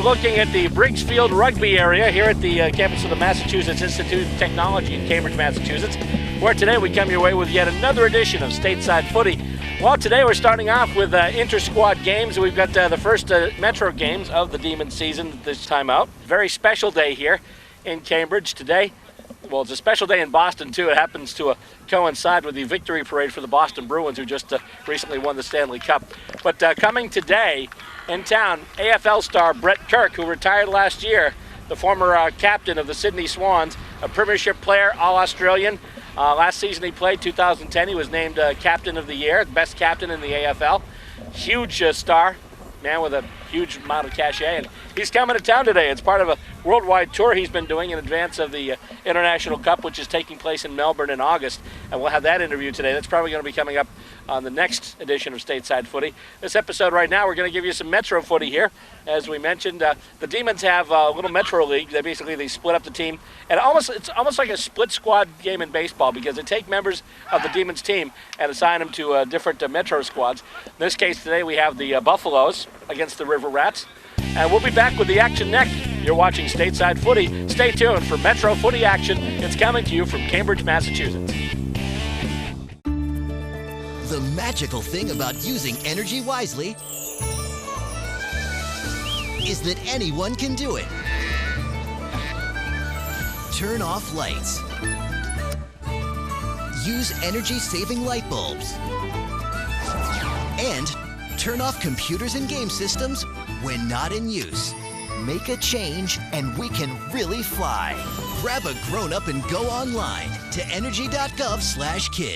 looking at the Briggsfield rugby area here at the campus of the Massachusetts Institute of Technology in Cambridge, Massachusetts, where today we come your way with yet another edition of Stateside Footy. Well, today we're starting off with inter-squad games. We've got the first Metro games of the Demon season this time out. Very special day here in Cambridge today. Well, it's a special day in Boston, too. It happens to coincide with the victory parade for the Boston Bruins, who just recently won the Stanley Cup. But coming today in town, AFL star Brett Kirk, who retired last year, the former captain of the Sydney Swans, a premiership player, All-Australian. Last season he played, 2010, he was named Captain of the Year, best captain in the AFL. Huge star, man with a huge amount of cachet, and he's coming to town today. It's part of a worldwide tour he's been doing in advance of the International Cup, which is taking place in Melbourne in August, and we'll have that interview today. That's probably going to be coming up on the next edition of Stateside Footy. This episode right now, we're going to give you some Metro footy here. As we mentioned, the Demons have a little Metro League. They split up the team, and it's almost like a split squad game in baseball, because they take members of the Demons team and assign them to different Metro squads. In this case today, we have the Buffaloes against the River Rats. And we'll be back with the action next. You're watching Stateside Footy. Stay tuned for Metro Footy action. It's coming to you from Cambridge, Massachusetts. The magical thing about using energy wisely is that anyone can do it. Turn off lights. Use energy-saving light bulbs. And turn off computers and game systems when not in use. Make a change and we can really fly. Grab a grown-up and go online to energy.gov/kid.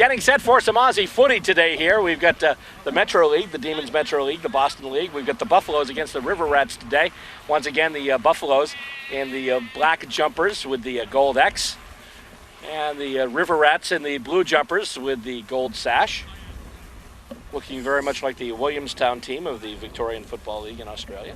Getting set for some Aussie footy today here. We've got the Metro League, the Demons Metro League, the Boston League. We've got the Buffaloes against the River Rats today. Once again, the Buffaloes in the black jumpers with the gold X. And the River Rats in the blue jumpers with the gold sash. Looking very much like the Williamstown team of the Victorian Football League in Australia.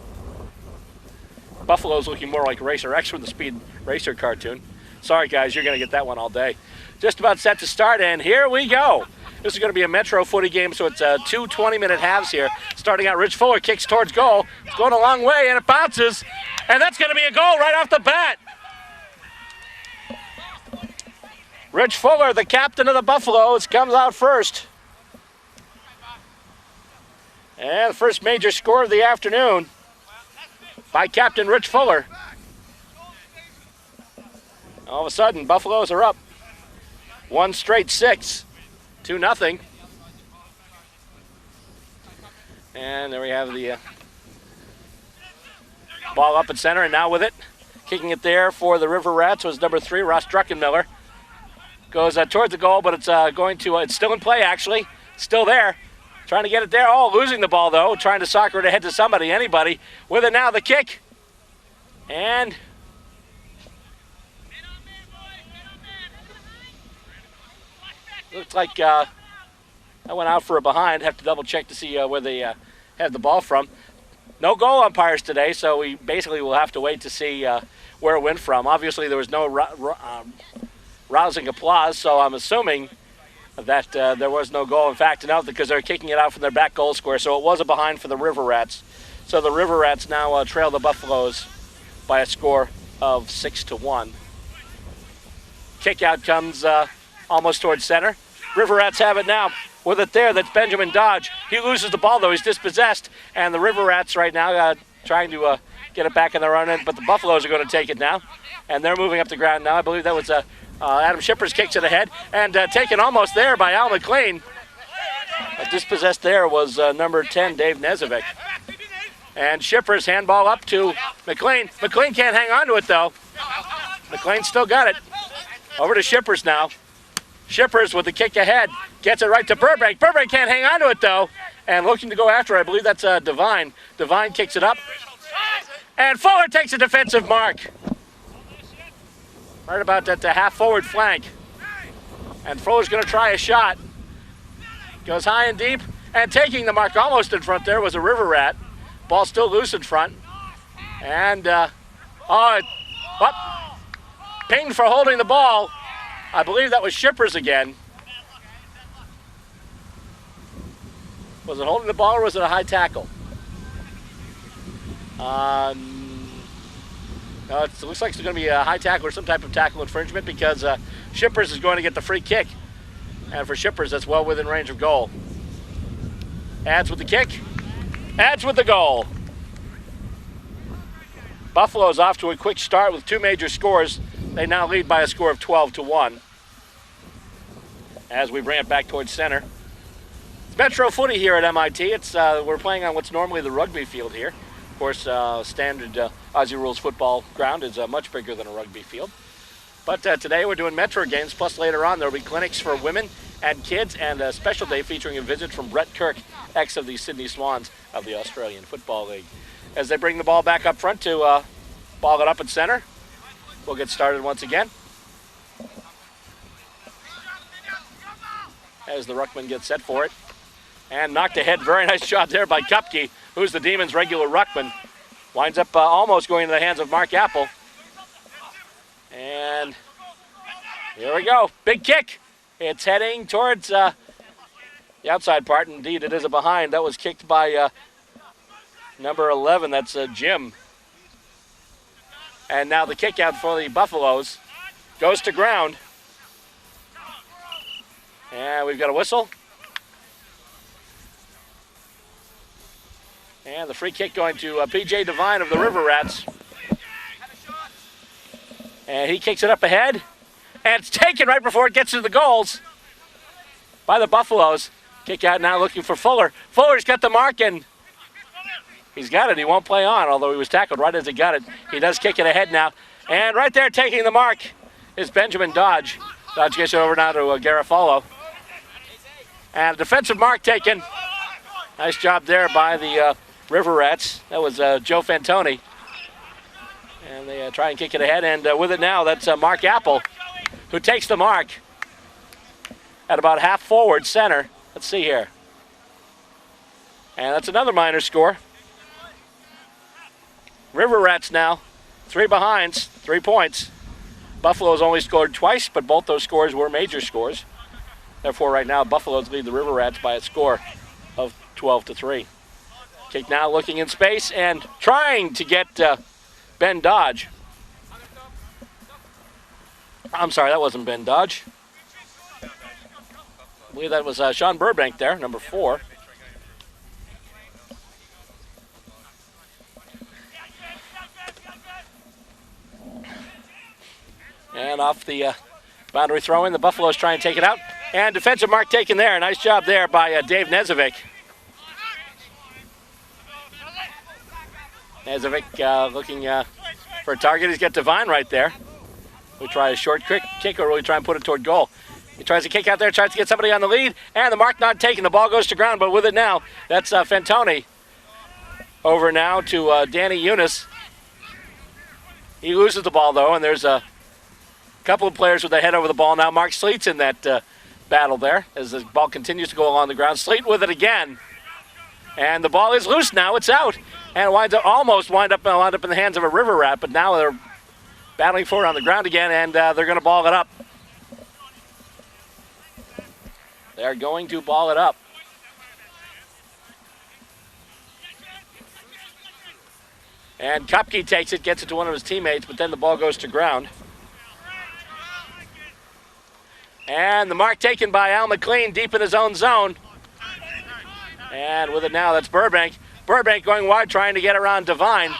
Buffalo's looking more like Racer X from the Speed Racer cartoon. Sorry guys, you're going to get that one all day. Just about set to start, and here we go. This is going to be a Metro footy game, so it's two 20-minute halves here. Starting out, Rich Fuller kicks towards goal. It's going a long way, and it bounces. And that's going to be a goal right off the bat. Rich Fuller, the captain of the Buffaloes, comes out first. And the first major score of the afternoon by Captain Rich Fuller. All of a sudden, Buffaloes are up. One straight 6, 2-0. And there we have the ball up at center, and now with it, kicking it there for the River Rats was number 3, Ross Druckenmiller. Goes towards the goal, but it's going to, it's still in play actually, still there. Trying to get it there, oh, losing the ball though, trying to soccer it ahead to somebody, anybody. With it now, the kick. And looks like I went out for a behind. Have to double check to see where they had the ball from. No goal umpires today, so we basically will have to wait to see where it went from. Obviously, there was no rousing applause, so I'm assuming that there was no goal. In fact, no, because they're kicking it out from their back goal square, so it was a behind for the River Rats. So the River Rats now trail the Buffaloes by a score of 6-1. Kick out comes almost towards center. River Rats have it now. With it there, that's Benjamin Dodge. He loses the ball, though. He's dispossessed. And the River Rats right now trying to get it back in the run in, but the Buffaloes are going to take it now. And they're moving up the ground now. I believe that was Adam Shippers kicks it ahead. And taken almost there by Al McLean. Dispossessed there was number 10, Dave Nezovic. And Shippers handball up to McLean. McLean can't hang on to it, though. McLean still got it. Over to Shippers now. Shippers with the kick ahead. Gets it right to Burbank. Burbank can't hang on to it, though. And looking to go after it. I believe that's Devine. Devine kicks it up. And Fuller takes a defensive mark. Right about that half-forward flank. And Fuller's going to try a shot. Goes high and deep. And taking the mark almost in front there was a River Rat. Ball still loose in front. And, pinged for holding the ball. I believe that was Shippers again. Was it holding the ball or was it a high tackle? No, it looks like it's going to be a high tackle or some type of tackle infringement because Shippers is going to get the free kick. And for Shippers, that's well within range of goal. Adds with the kick. Adds with the goal. Buffalo's off to a quick start with 2 major scores. They now lead by a score of 12-1. As we bring it back towards center. It's Metro footy here at MIT. It's we're playing on what's normally the rugby field here. Of course, standard Aussie rules football ground is much bigger than a rugby field. But today we're doing Metro games, plus later on there will be clinics for women and kids and a special day featuring a visit from Brett Kirk, ex of the Sydney Swans of the Australian Football League. As they bring the ball back up front to ball it up at center, we'll get started once again. As the ruckman gets set for it. And knocked ahead, very nice shot there by Kupke, who's the Demons' regular ruckman. Winds up almost going into the hands of Mark Apple. And here we go, big kick. It's heading towards the outside part. Indeed, it is a behind. That was kicked by number 11, that's Jim. And now the kick out for the Buffaloes goes to ground. And we've got a whistle. And the free kick going to P.J. Devine of the River Rats. And he kicks it up ahead. And it's taken right before it gets to the goals by the Buffaloes. Kick out now looking for Fuller. Fuller's got the mark and he's got it. He won't play on, although he was tackled right as he got it. He does kick it ahead now. And right there taking the mark is Benjamin Dodge. Dodge gets it over now to Garofalo. And a defensive mark taken. Nice job there by the River Rats. That was Joe Fantoni. And they try and kick it ahead. And with it now, that's Mark Apple, who takes the mark at about half forward center. Let's see here. And that's another minor score. River Rats now, 3 behinds, 3 points. Buffalo's only scored twice, but both those scores were major scores. Therefore, right now, Buffaloes lead the River Rats by a score of 12-3. Kick now looking in space and trying to get Ben Dodge. I'm sorry, that wasn't Ben Dodge. I believe that was Sean Burbank there, number 4. And off the boundary throw in, the Buffaloes try and take it out. And defensive mark taken there. Nice job there by Dave Nezovic. Nezovic looking for a target. He's got Devine right there. We try a short kick, or will we try and put it toward goal? He tries to kick out there, tries to get somebody on the lead, and the mark not taken. The ball goes to ground, but with it now, that's Fantoni. Over now to Danny Eunice. He loses the ball, though, and there's a couple of players with their head over the ball now. Mark Sleet's in that battle there as the ball continues to go along the ground. Sleet with it again. And the ball is loose now. It's out. And it almost wound up in the hands of a River Rat, but now they're battling for it on the ground again, and they're going to ball it up. They're going to ball it up. And Kupke takes it, gets it to one of his teammates, but then the ball goes to ground. And the mark taken by Al McLean deep in his own zone. And with it now, that's Burbank. Burbank going wide, trying to get around Devine.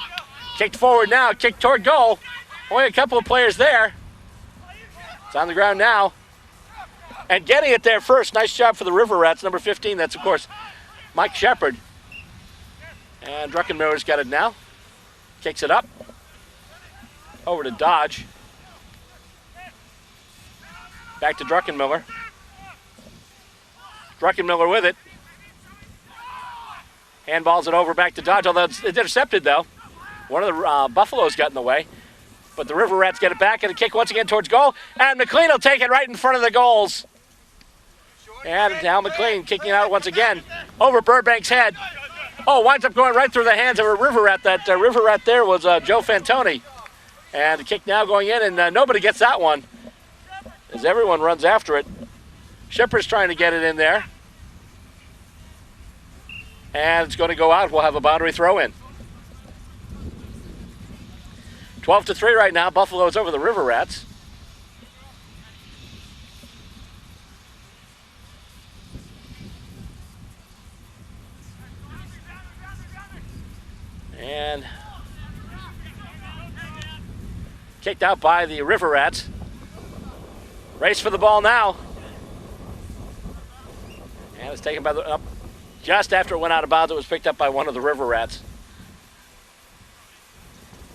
Kicked forward now, kicked toward goal. Only a couple of players there. It's on the ground now. And getting it there first. Nice job for the River Rats, number 15. That's, of course, Mike Shepard. And Druckenmiller's got it now. Kicks it up. Over to Dodge. Back to Druckenmiller. Druckenmiller with it. Handballs it over back to Dodge, although it's intercepted, though. One of the Buffaloes got in the way. But the River Rats get it back, and a kick once again towards goal. And McLean will take it right in front of the goals. And now McLean kicking it out once again. Over Burbank's head. Oh, winds up going right through the hands of a River Rat. That River Rat there was Joe Fantoni. And the kick now going in, and nobody gets that one, as everyone runs after it. Shipper's trying to get it in there. And it's going to go out. We'll have a boundary throw in. 12-3 right now. Buffalo's over the River Rats. And kicked out by the River Rats. Race for the ball now. And it's taken by the up. Just after it went out of bounds, it was picked up by one of the River Rats.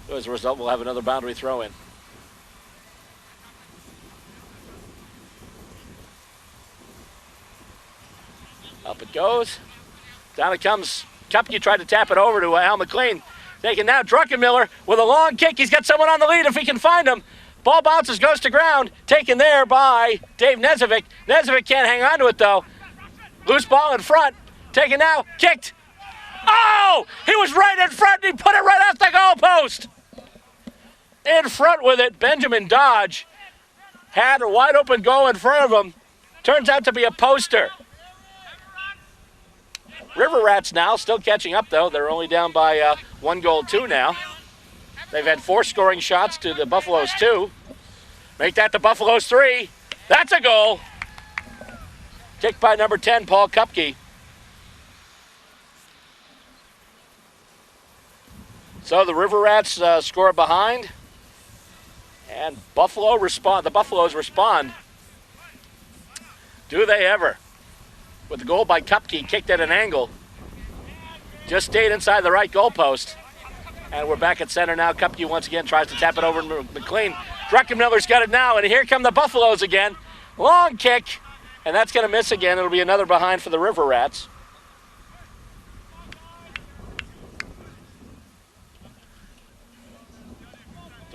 So as a result, we'll have another boundary throw in. Up it goes. Down it comes. Kupke tried to tap it over to Al McLean. Taken now, Druckenmiller with a long kick. He's got someone on the lead if he can find him. Ball bounces, goes to ground. Taken there by Dave Nezovic. Nezovic can't hang on to it, though. Loose ball in front. Taken now, kicked. Oh! He was right in front, and he put it right off the goalpost. In front with it, Benjamin Dodge had a wide open goal in front of him. Turns out to be a poster. River Rats now still catching up, though. They're only down by 1-2 now. They've had 4 scoring shots to the Buffaloes 2. Make that the Buffaloes 3. That's a goal. Kicked by number 10, Paul Kupke. So the River Rats score behind. And the Buffaloes respond. Do they ever? With the goal by Kupke, kicked at an angle. Just stayed inside the right goalpost. And we're back at center now. Kupke once again tries to tap it over to McLean. Druckenmiller's got it now, and here come the Buffaloes again. Long kick. And that's going to miss again. It'll be another behind for the River Rats.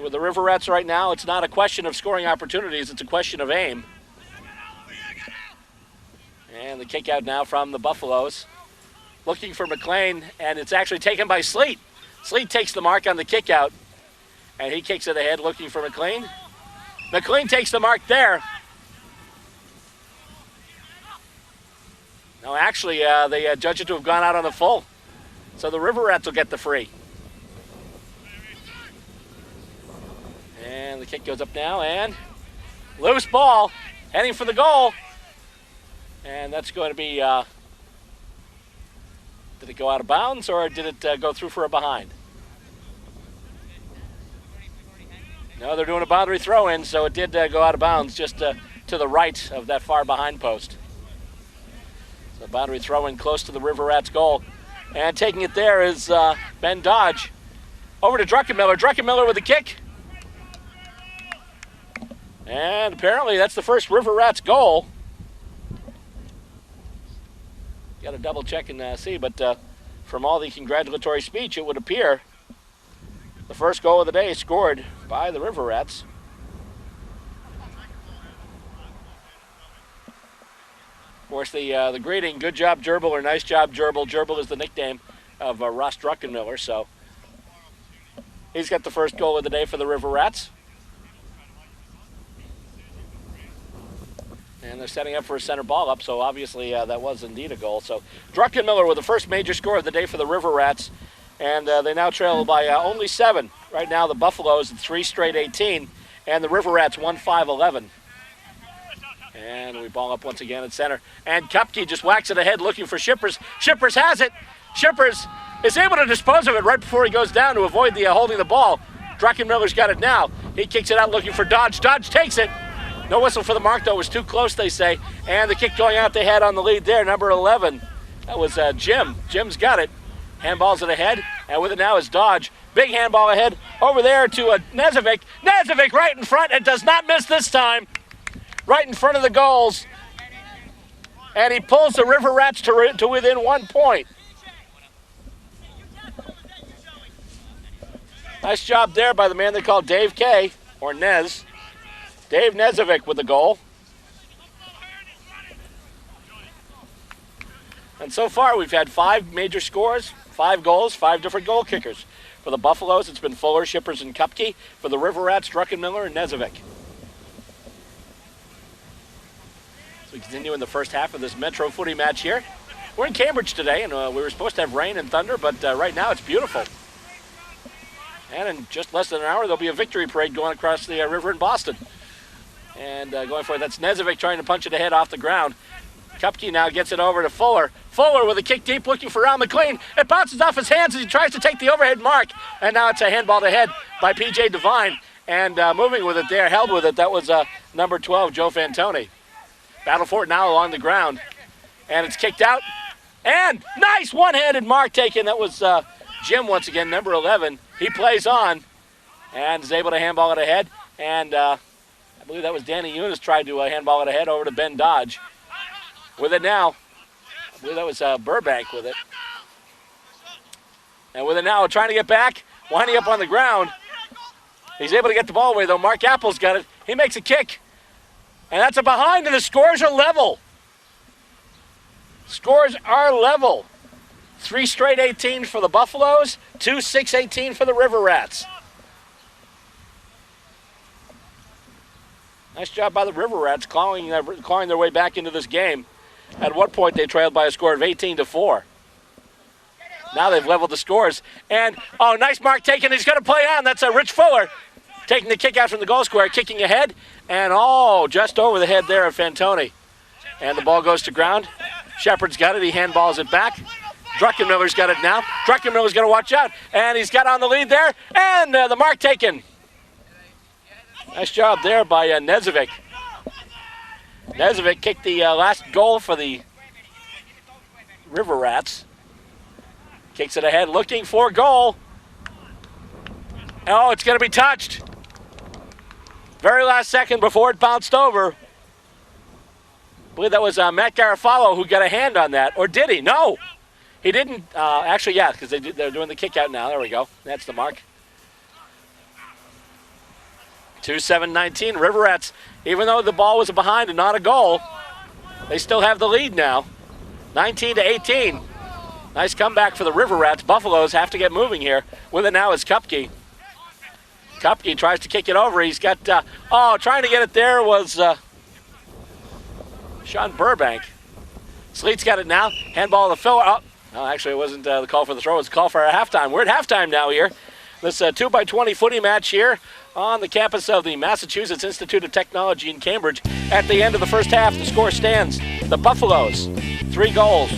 With the River Rats right now, it's not a question of scoring opportunities, it's a question of aim. And the kick out now from the Buffaloes. Looking for McLean, and it's actually taken by Sleet. Sleet takes the mark on the kick out, and he kicks it ahead looking for McLean. McLean takes the mark there. No, actually, they judge it to have gone out on the full. So the River Rats will get the free. And the kick goes up now, and loose ball, heading for the goal. And that's going to be, did it go out of bounds, or did it go through for a behind? No, they're doing a boundary throw-in, so it did go out of bounds just to the right of that far behind post. So boundary throw-in close to the River Rats goal. And taking it there is Ben Dodge. Over to Druckenmiller. Druckenmiller with a kick. And apparently that's the first River Rats goal. Got to double check and see, but from all the congratulatory speech, it would appear the first goal of the day scored by the River Rats. Of course, the greeting, good job Gerbil, or nice job Gerbil. Gerbil is the nickname of Ross Druckenmiller, so he's got the first goal of the day for the River Rats. And they're setting up for a center ball up, so obviously that was indeed a goal. So Druckenmiller with the first major score of the day for the River Rats, and they now trail by only 7. Right now the Buffaloes at 3 straight 18, and the River Rats 1-5-11. And we ball up once again at center. And Kupke just whacks it ahead looking for Shippers. Shippers has it. Shippers is able to dispose of it right before he goes down to avoid the holding the ball. Druckenmiller's got it now. He kicks it out looking for Dodge. Dodge takes it. No whistle for the mark, though. It was too close, they say. And the kick going out they had on the lead there, number 11. That was Jim. Jim's got it. Handballs it ahead. And with it now is Dodge. Big handball ahead. Over there to Nezovic. Nezovic right in front and does not miss this time. Right in front of the goals. And he pulls the River Rats to within 1 point. Nice job there by the man they call Dave K, or Nez. Dave Nezovic with the goal. And so far we've had 5 major scores, 5 goals, 5 different goal kickers. For the Buffaloes, it's been Fuller, Shippers, and Kupke. For the River Rats, Druckenmiller and Nezovic. So we continue in the first half of this Metro Footy match here. We're in Cambridge today, and we were supposed to have rain and thunder, but right now it's beautiful. And in just less than an hour, there'll be a victory parade going across the river in Boston. And going for it, that's Nezovic trying to punch it ahead off the ground. Kupke now gets it over to Fuller. Fuller with a kick deep looking for Al McLean. It bounces off his hands as he tries to take the overhead mark. And now it's a handball to head by P.J. Devine. And moving with it there, held with it, that was number 12, Joe Fantoni. Battle for it now along the ground. And it's kicked out. And nice one-handed mark taken. That was Jim once again, number 11. He plays on and is able to handball it ahead. And I believe that was Danny Eunice tried to handball it ahead over to Ben Dodge. With it now. I believe that was Burbank with it. And with it now, trying to get back. Winding up on the ground. He's able to get the ball away, though. Mark Apple's got it. He makes a kick. And that's a behind, and the scores are level. Scores are level. 3 straight 18 for the Buffaloes, 2 6-18 for the River Rats. Nice job by the River Rats clawing their way back into this game. At one point, they trailed by a score of 18-4. Now they've leveled the scores. And, oh, nice mark taken. He's going to play on. That's Rich Fuller taking the kick out from the goal square, kicking ahead. And, oh, just over the head there of Fantoni. And the ball goes to ground. Shepard's got it. He handballs it back. Druckenmiller's got it now. Druckenmiller's got to watch out. And he's got on the lead there. And the mark taken. Nice job there by Nezovic. Nezovic kicked the last goal for the River Rats. Kicks it ahead, looking for goal. Oh, it's going to be touched. Very last second before it bounced over. I believe that was Matt Garofalo who got a hand on that. Or did he? No. He didn't. Actually, yeah, because they're doing the kick out now. There we go. That's the mark. 2-7-19. River Rats, even though the ball was behind and not a goal, they still have the lead now. 19-18. Nice comeback for the River Rats. Buffaloes have to get moving here. With it now is Kupke. Kupke tries to kick it over. He's got, trying to get it there was Sean Burbank. Sleet's got it now. Handball to Phil. Oh, no, actually it wasn't the call for the throw. It was a call for a halftime. We're at halftime now here. This 2x20 footy match here on the campus of the Massachusetts Institute of Technology in Cambridge. At the end of the first half, the score stands. The Buffaloes, 3 goals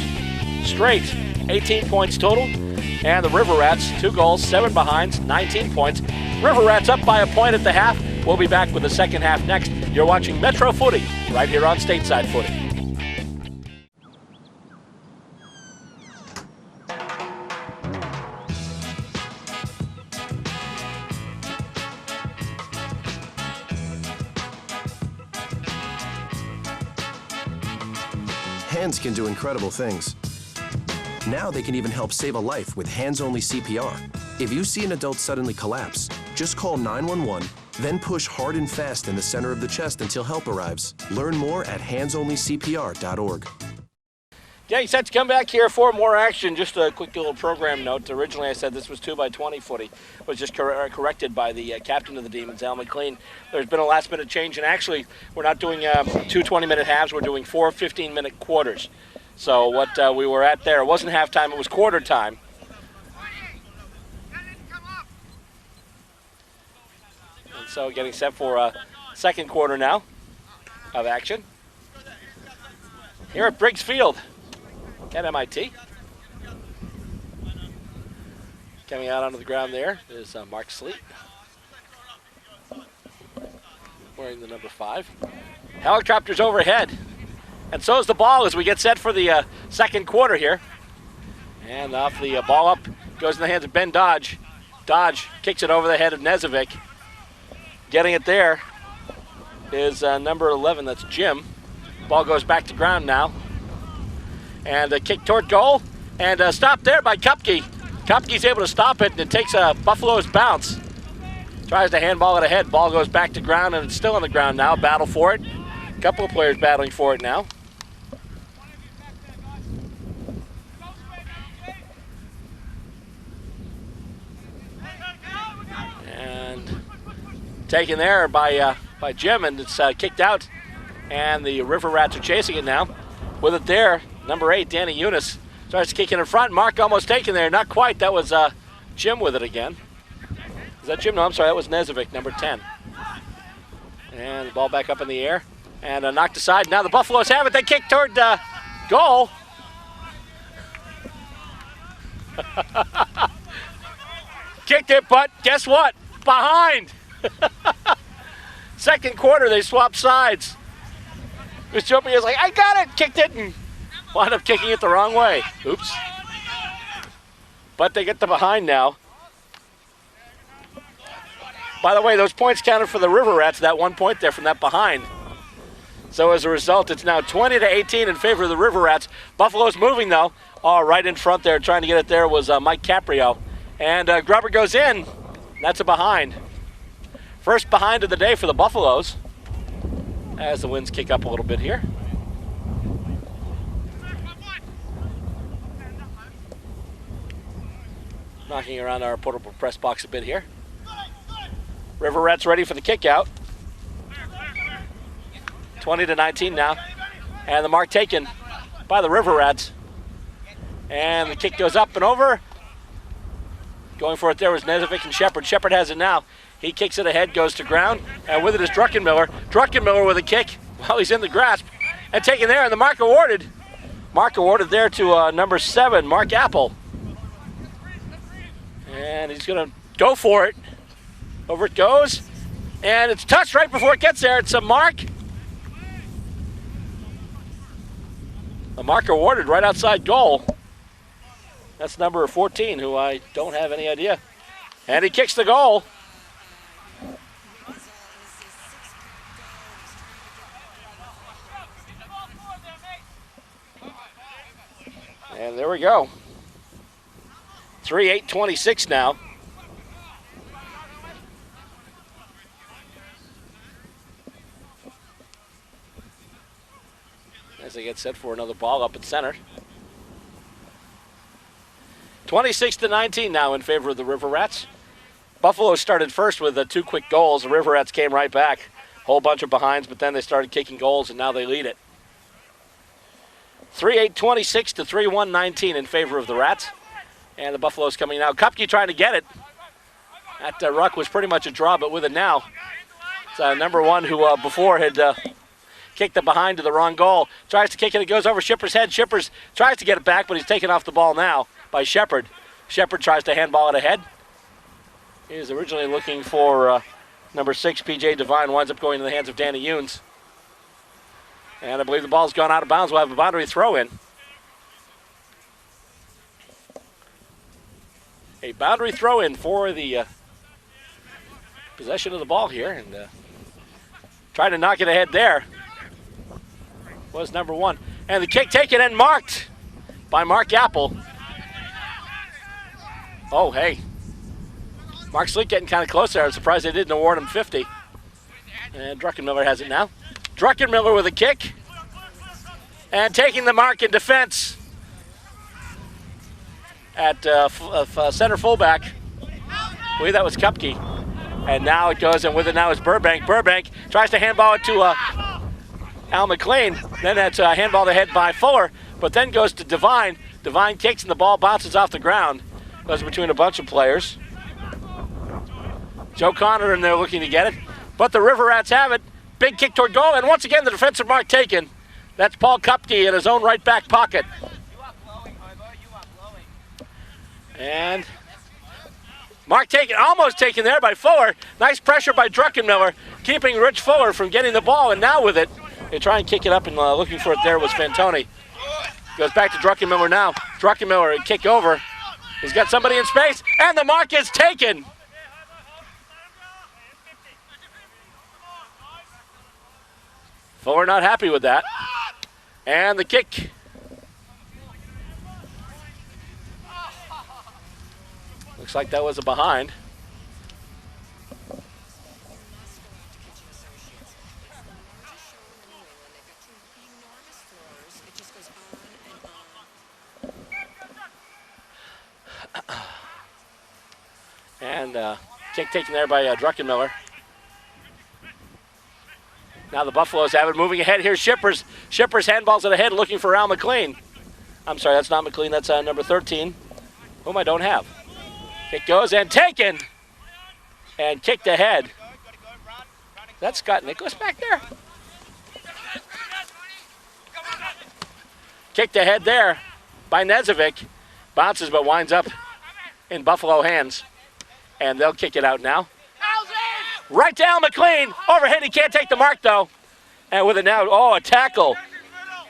straight, 18 points total. And the River Rats, 2 goals, 7 behinds, 19 points. River Rats up by a point at the half. We'll be back with the second half next. You're watching Metro Footy right here on Stateside Footy. Hands can do incredible things. Now they can even help save a life with hands-only CPR. If you see an adult suddenly collapse, just call 911, then push hard and fast in the center of the chest until help arrives. Learn more at handsonlycpr.org. Getting set to come back here for more action. Just a quick little program note. Originally I said this was 2x20 footy. It was just corrected by the captain of the Demons, Al McLean. There's been a last-minute change, and actually we're not doing 2 20-minute halves. We're doing 4 15-minute quarters. So what we were at there, it wasn't halftime, it was quarter time. And so getting set for a second quarter now of action. Here at Briggs Field at MIT. Coming out onto the ground there is Mark Sleet, wearing the number 5. Helicopters overhead. And so is the ball as we get set for the second quarter here. And off the ball up goes in the hands of Ben Dodge. Dodge kicks it over the head of Nezovic. Getting it there is number 11, that's Jim. Ball goes back to ground now. And a kick toward goal. And stopped there by Kupke. Kupke's able to stop it, and it takes a Buffalo's bounce. Tries to handball it ahead. Ball goes back to ground, and it's still on the ground now. Battle for it. A couple of players battling for it now. And taken there by Jim, and it's kicked out. And the River Rats are chasing it now. With it there, number 8, Danny Eunice, starts kicking in front. Mark almost taken there. Not quite. That was Jim with it again. Is that Jim? No, I'm sorry. That was Nezovic, number 10. And the ball back up in the air. And knocked aside. Now the Buffaloes have it. They kick toward goal. Kicked it, but guess what? Behind. Second quarter, they swapped sides. Michopi is like, I got it, kicked it, and wound up kicking it the wrong way. Oops. But they get the behind now. By the way, those points counted for the River Rats, that 1 point there from that behind. So as a result, it's now 20-18 in favor of the River Rats. Buffalo's moving, though. Oh, right in front there, trying to get it there was Mike Caprio. And Grubber goes in. That's a behind. First behind of the day for the Buffaloes, as the winds kick up a little bit here. Knocking around our portable press box a bit here. River Rats ready for the kick out. 20-19 now. And the mark taken by the River Rats. And the kick goes up and over. Going for it there was Nezovic and Shepard. Shepard has it now. He kicks it ahead, goes to ground, and with it is Druckenmiller. Druckenmiller with a kick while he's in the grasp. And taken there, and the mark awarded. Mark awarded there to number 7, Mark Apple. And he's going to go for it. Over it goes. And it's touched right before it gets there. It's a mark. A mark awarded right outside goal. That's number 14, who I don't have any idea. And he kicks the goal. there we go. 3-8-26 now. As they get set for another ball up at center. 26-19 now in favor of the River Rats. Buffalo started first with 2 quick goals. The River Rats came right back. Whole bunch of behinds, but then they started kicking goals, and now they lead it. 3-8-26 to 3-1-19 in favor of the Rats. And the Buffalo's coming now. Kupke trying to get it. That ruck was pretty much a draw, but with it now. It's number 1 who before had kicked it behind to the wrong goal. Tries to kick it. It goes over Shipper's head. Shippers tries to get it back, but he's taken off the ball now by Shepard. Shepard tries to handball it ahead. He was originally looking for number 6, P.J. Devine. Winds up going to the hands of Danny Younes. And I believe the ball's gone out of bounds. We'll have a boundary throw in. A boundary throw in for the possession of the ball here. And trying to knock it ahead there was number 1. And the kick taken and marked by Mark Apple. Oh, hey. Mark Sleek getting kind of close there. I'm surprised they didn't award him 50. And Druckenmiller has it now. Druckenmiller with a kick. And taking the mark in defense at center fullback. I believe that was Kupke. And now it goes, and with it now is Burbank. Burbank tries to handball it to Al McLean. Then that's handballed ahead by Fuller, but then goes to Devine. Devine kicks and the ball bounces off the ground. Goes between a bunch of players. Joe Connor in there looking to get it, but the River Rats have it. Big kick toward goal, and once again the defensive mark taken. That's Paul Kupke in his own right back pocket. And mark taken, almost taken there by Fuller. Nice pressure by Druckenmiller, keeping Rich Fuller from getting the ball, and now with it, they try and kick it up, and looking for it there was Fantoni. Goes back to Druckenmiller now. Druckenmiller, a kick over. He's got somebody in space, and the mark is taken. Fuller not happy with that. And the kick. Looks like that was a behind. And kick taken there by Druckenmiller. Now the Buffaloes have it moving ahead. Here's Shippers. Shippers handballs it ahead looking for Al McLean. I'm sorry, that's not McLean. That's number 13, whom I don't have. Kick goes and taken. And kicked ahead. That's Scott Nicholas back there. Kicked ahead there by Nezovic. Bounces but winds up in Buffalo hands. And they'll kick it out now. Right to Al McLean. Overhead, he can't take the mark though. And with it now, a tackle.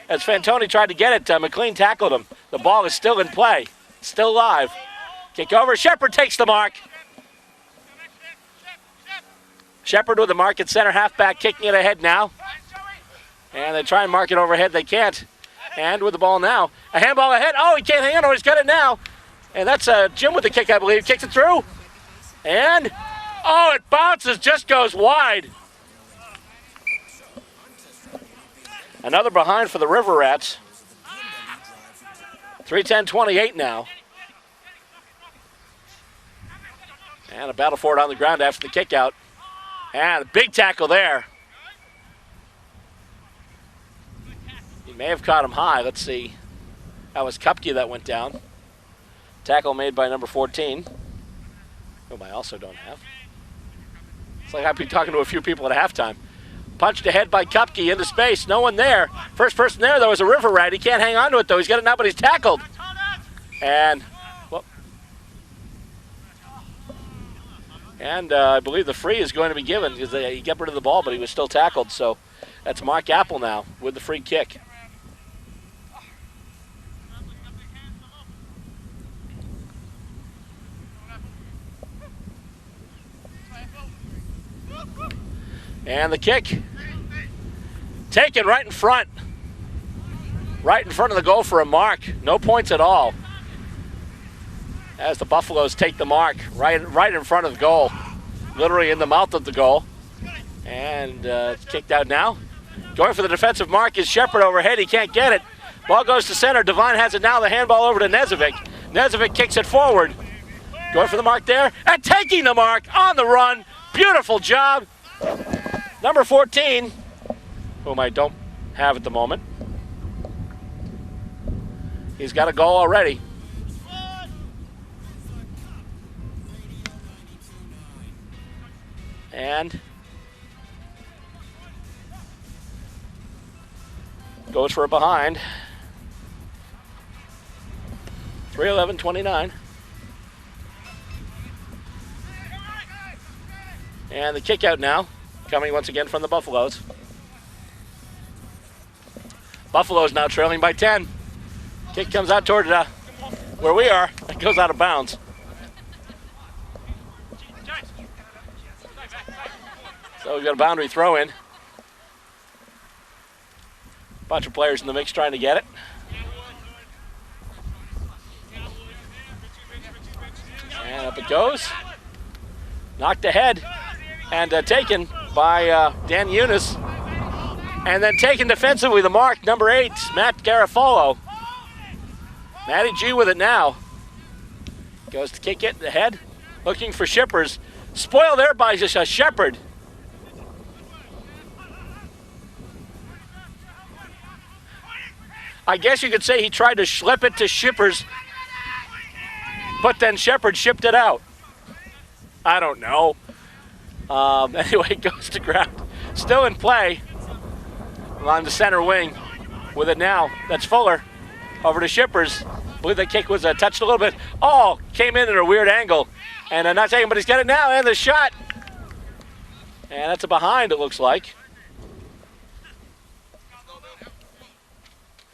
As Fantoni tried to get it, McLean tackled him. The ball is still in play, still live. Kick over, Shepard takes the mark. Shepard with the mark at center halfback, kicking it ahead now. And they try and mark it overhead, they can't. And with the ball now, a handball ahead. Oh, he can't hang on, he's got it now. And that's Jim with the kick, I believe. Kicks it through. And, it bounces, just goes wide. Another behind for the River Rats. 3:10:28 now. And a battle for it on the ground after the kick out. And a big tackle there. He may have caught him high. Let's see. That was Kupke that went down. Tackle made by number 14, whom I also don't have. It's like I'd be talking to a few people at halftime. Punched ahead by Kupke into space. No one there. First person there, though, was a River Rat. He can't hang on to it, though. He's got it now, but he's tackled. And, I believe the free is going to be given because he got rid of the ball, but he was still tackled. So that's Mark Apple now with the free kick. And the kick taken right in front. right in front of the goal for a mark. No points at all. As the Buffaloes take the mark right in front of the goal. Literally in the mouth of the goal. And it's kicked out now. Going for the defensive mark is Shepard overhead. He can't get it. Ball goes to center. Devine has it now. The handball over to Nezovic. Nezovic kicks it forward. Going for the mark there. And taking the mark on the run. Beautiful job. Number 14, whom I don't have at the moment. He's got a goal already. And goes for a behind. 3:11:29. And the kick out now, coming once again from the Buffaloes. Buffaloes now trailing by 10. Kick comes out toward where we are. It goes out of bounds. So we've got a boundary throw in. Bunch of players in the mix trying to get it. And up it goes. Knocked ahead and taken by Dan Eunice. And then taken defensively, the mark, number 8, Matt Garofalo. Matty G with it now. Goes to kick it ahead, looking for Shippers. Spoiled there by Shepard. I guess you could say he tried to slip it to Shippers, but then Shepard shipped it out. I don't know. Anyway, it goes to ground. Still in play along the center wing with it now. That's Fuller over to Shippers. I believe the kick was touched a little bit. Oh, came in at a weird angle. And not taking, but he's got it now, and the shot. And that's a behind, it looks like.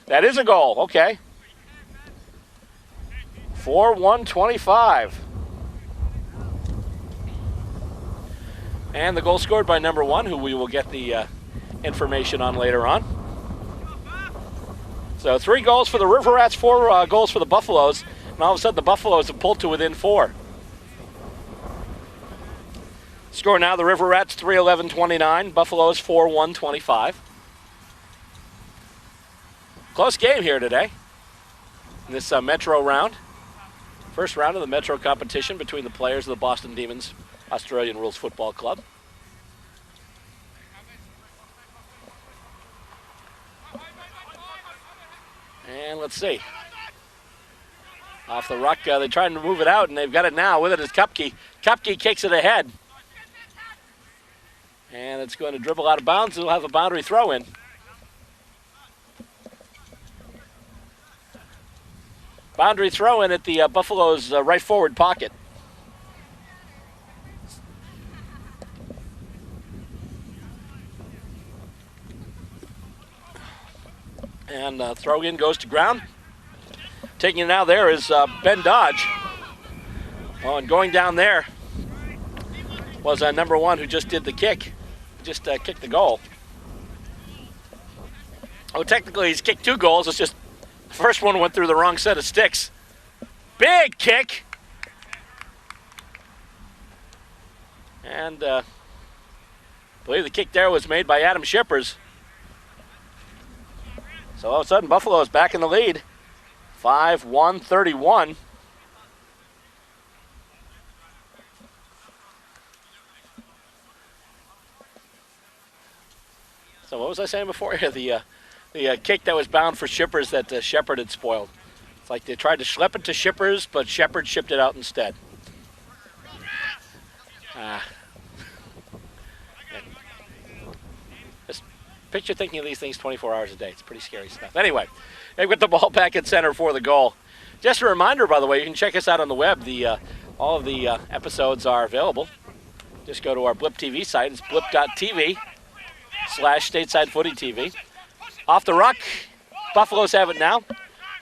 That is a goal, okay. 4:1:25. And the goal scored by number 1, who we will get the information on later on. So 3 goals for the River Rats, 4 goals for the Buffaloes. And all of a sudden the Buffaloes have pulled to within 4. Score now, the River Rats 3:11:29. Buffaloes 4:1:25. Close game here today in this Metro round. First round of the Metro competition between the players of the Boston Demons Australian Rules Football Club. And let's see. Off the ruck, they're trying to move it out, and they've got it now. With it is Kupke. Kupke kicks it ahead. And it's going to dribble out of bounds. It'll have a boundary throw in. Boundary throw in at the Buffaloes' right forward pocket. And throw in goes to ground. Taking it now there is Ben Dodge. Oh, and going down there was number 1 who just did the kick. Just kicked the goal. Oh, technically he's kicked 2 goals. It's just the first one went through the wrong set of sticks. Big kick. And I believe the kick there was made by Adam Shippers. So all of a sudden Buffalo is back in the lead. 5:1:31. So what was I saying before? The kick that was bound for Shippers that Shepard had spoiled. It's like they tried to schlep it to Shippers, but Shepard shipped it out instead. Just picture thinking of these things 24 hours a day. It's pretty scary stuff. Anyway, they've got the ball back at center for the goal. Just a reminder, by the way, you can check us out on the web. All of the episodes are available. Just go to our Blip TV site. It's blip.tv/Stateside Footy TV. Off the ruck, Buffaloes have it now.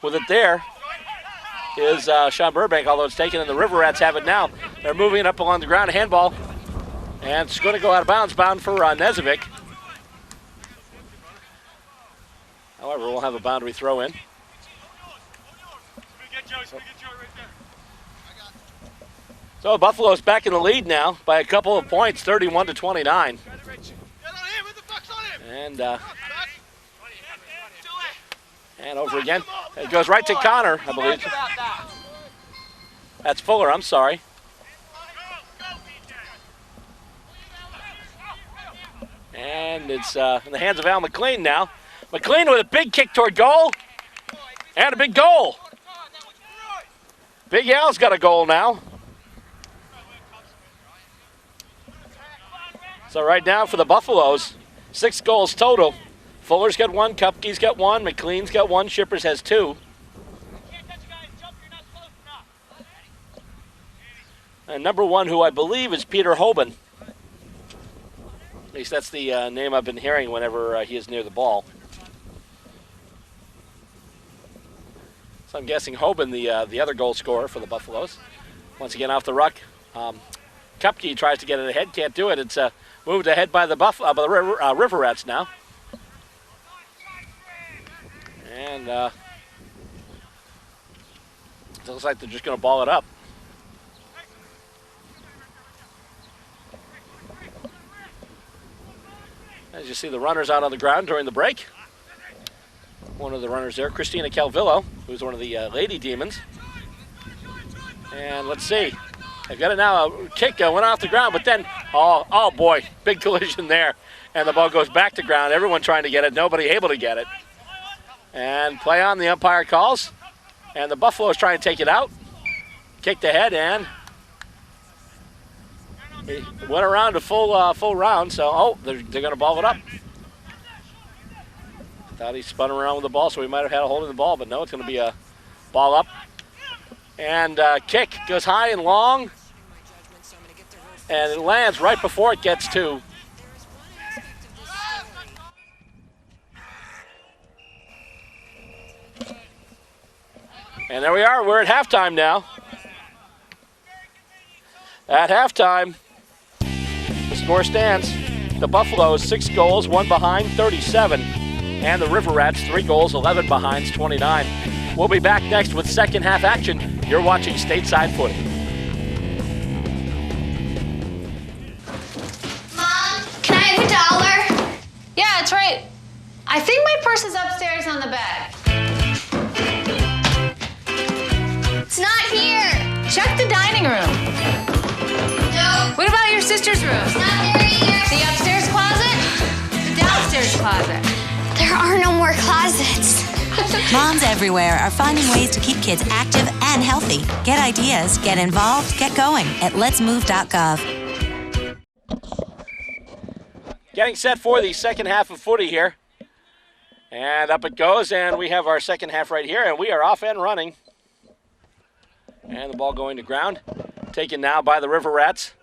With it there is Sean Burbank, although it's taken, and the River Rats have it now. They're moving it up along the ground, handball. And it's going to go out of bounds, bound for Nezovic. However, we'll have a boundary throw in. So Buffalo's back in the lead now by a couple of points, 31-29. And over again. It goes right to Connor, I believe. That's Fuller, I'm sorry. And it's in the hands of Al McLean now. McLean with a big kick toward goal. And a big goal. Big Al's got a goal now. So right now for the Buffaloes, 6 goals total. Fuller's got 1, Kupke's got 1, McLean's got 1, Shippers has 2. And number 1, who I believe is Peter Hoban. At least that's the name I've been hearing whenever he is near the ball. So I'm guessing Hoban, the other goal scorer for the Buffaloes. Once again off the ruck. Kupke tries to get it ahead, can't do it. It's moved ahead by the River Rats now. And it looks like they're just going to ball it up. As you see the runners out on the ground during the break. One of the runners there, Christina Calvillo, who's one of the Lady Demons. And let's see. They've got it now. A kick went off the ground, but then, oh boy, big collision there. And the ball goes back to ground. Everyone trying to get it, nobody able to get it. And play on, the umpire calls. And the Buffaloes try and take it out. Kicked ahead and it went around a full round, so they're going to ball it up. Thought he spun around with the ball, so he might have had a hold of the ball, but no, it's going to be a ball up. And kick goes high and long. And it lands right before it gets to. And there we are, we're at halftime now. At halftime, the score stands. The Buffaloes 6 goals, 1 behind, 37. And the River Rats 3 goals, 11 behinds, 29. We'll be back next with second half action. You're watching Stateside Footy. Mom, can I have $1? Yeah, it's right. I think my purse is upstairs on the bed. It's not here. Check the dining room. No, What about your sister's room? it's not there either. The upstairs closet? The downstairs closet? There are no more closets. Moms everywhere are finding ways to keep kids active and healthy. Get ideas, get involved, get going at letsmove.gov. Getting set for the second half of footy here. And up it goes, and we have our second half right here, and we are off and running. And the ball going to ground. Taken now by the River Rats.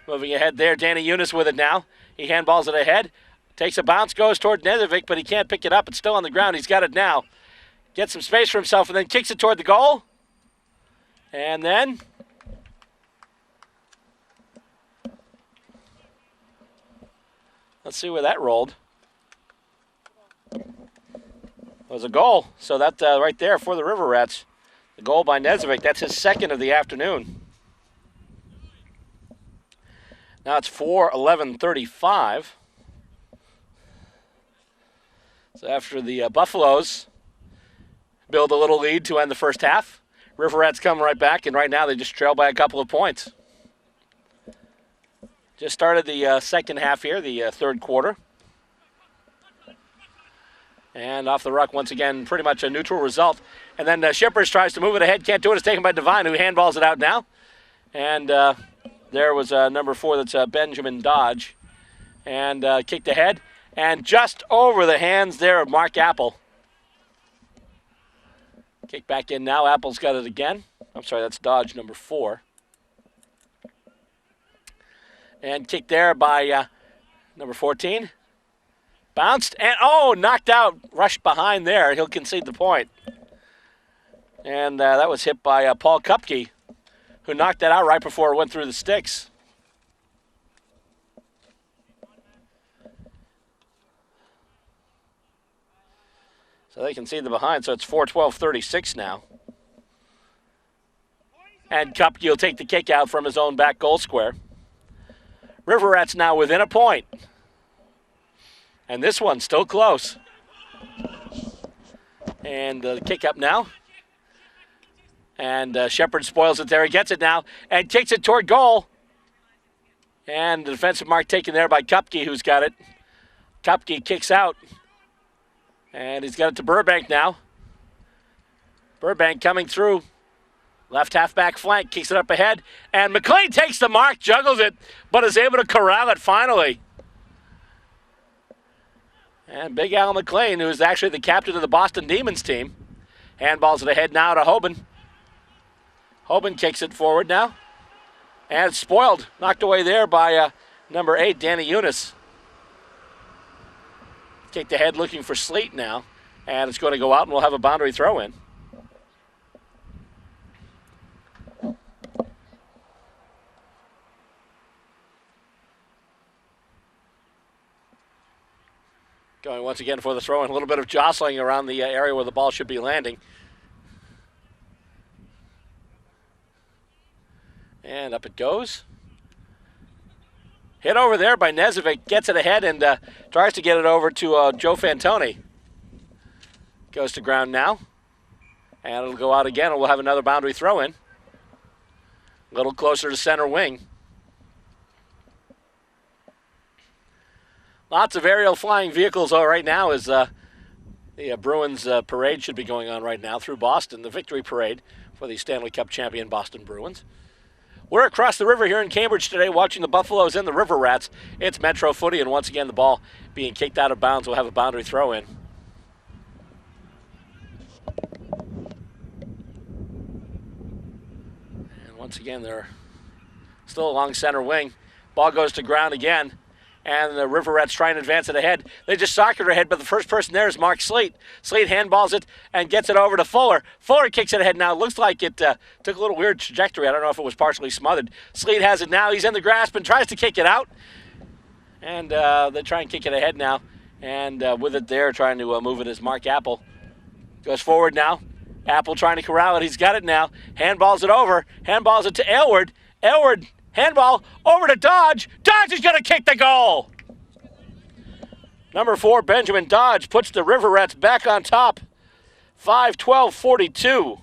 Moving ahead there, Danny Eunice with it now. He handballs it ahead. Takes a bounce, goes toward Nedovic, but he can't pick it up. It's still on the ground. He's got it now. Gets some space for himself and then kicks it toward the goal. And then let's see where that rolled. It was a goal. So that right there for the River Rats. The goal by Nedovic. That's his second of the afternoon. Now it's 4:11:35. So after the Buffaloes build a little lead to end the first half, River Rats come right back, and right now they just trail by a couple of points. Just started the second half here, the third quarter. And off the ruck, once again, pretty much a neutral result. And then Shippers tries to move it ahead, can't do it. It's taken by Devine, who handballs it out now. And there was number 4, that's Benjamin Dodge. And kicked ahead. And just over the hands there of Mark Apple. Kick back in now. Apple's got it again. I'm sorry, that's Dodge, number 4. And kicked there by number 14. Bounced and, knocked out. Rushed behind there. He'll concede the point. And that was hit by Paul Kupke, who knocked that out right before it went through the sticks. So they can see the behind, so it's 4-12-36 now. And Kupke will take the kick out from his own back goal square. River Rats now within a point. And this one's still close. And the kick up now. And Shepard spoils it there. He gets it now and kicks it toward goal. And the defensive mark taken there by Kupke, who's got it. Kupke kicks out. And he's got it to Burbank now. Burbank coming through. Left halfback flank, kicks it up ahead. And McLean takes the mark, juggles it, but is able to corral it finally. And Big Al McLean, who is actually the captain of the Boston Demons team, handballs it ahead now to Hoban. Hoban kicks it forward now. And it's spoiled, knocked away there by number 8, Danny Eunice. Kicked ahead looking for Sleet now. And it's going to go out and we'll have a boundary throw in. Going once again for the throw and a little bit of jostling around the area where the ball should be landing. And up it goes. Hit over there by Nezovic, gets it ahead and tries to get it over to Joe Fantoni. Goes to ground now. And it'll go out again and we'll have another boundary throw in. A little closer to center wing. Lots of aerial flying vehicles right now as the Bruins parade should be going on right now through Boston, the victory parade for the Stanley Cup champion Boston Bruins. We're across the river here in Cambridge today watching the Buffaloes and the River Rats. It's Metro Footy, and once again the ball being kicked out of bounds. We'll have a boundary throw in. And once again they're still along center wing. Ball goes to ground again. And the River Rats trying to advance it ahead. They just soccered it ahead, but the first person there is Mark Sleet. Sleet handballs it and gets it over to Fuller. Fuller kicks it ahead now. Looks like it took a little weird trajectory. I don't know if it was partially smothered. Sleet has it now. He's in the grasp and tries to kick it out. And they try and kick it ahead now. And with it there, trying to move it is Mark Apple. Goes forward now. Apple trying to corral it. He's got it now. Handballs it over. Handballs it to Aylward. Aylward. Handball over to Dodge. Dodge is going to kick the goal. Number 4, Benjamin Dodge, puts the River Rats back on top. 5-12-42 to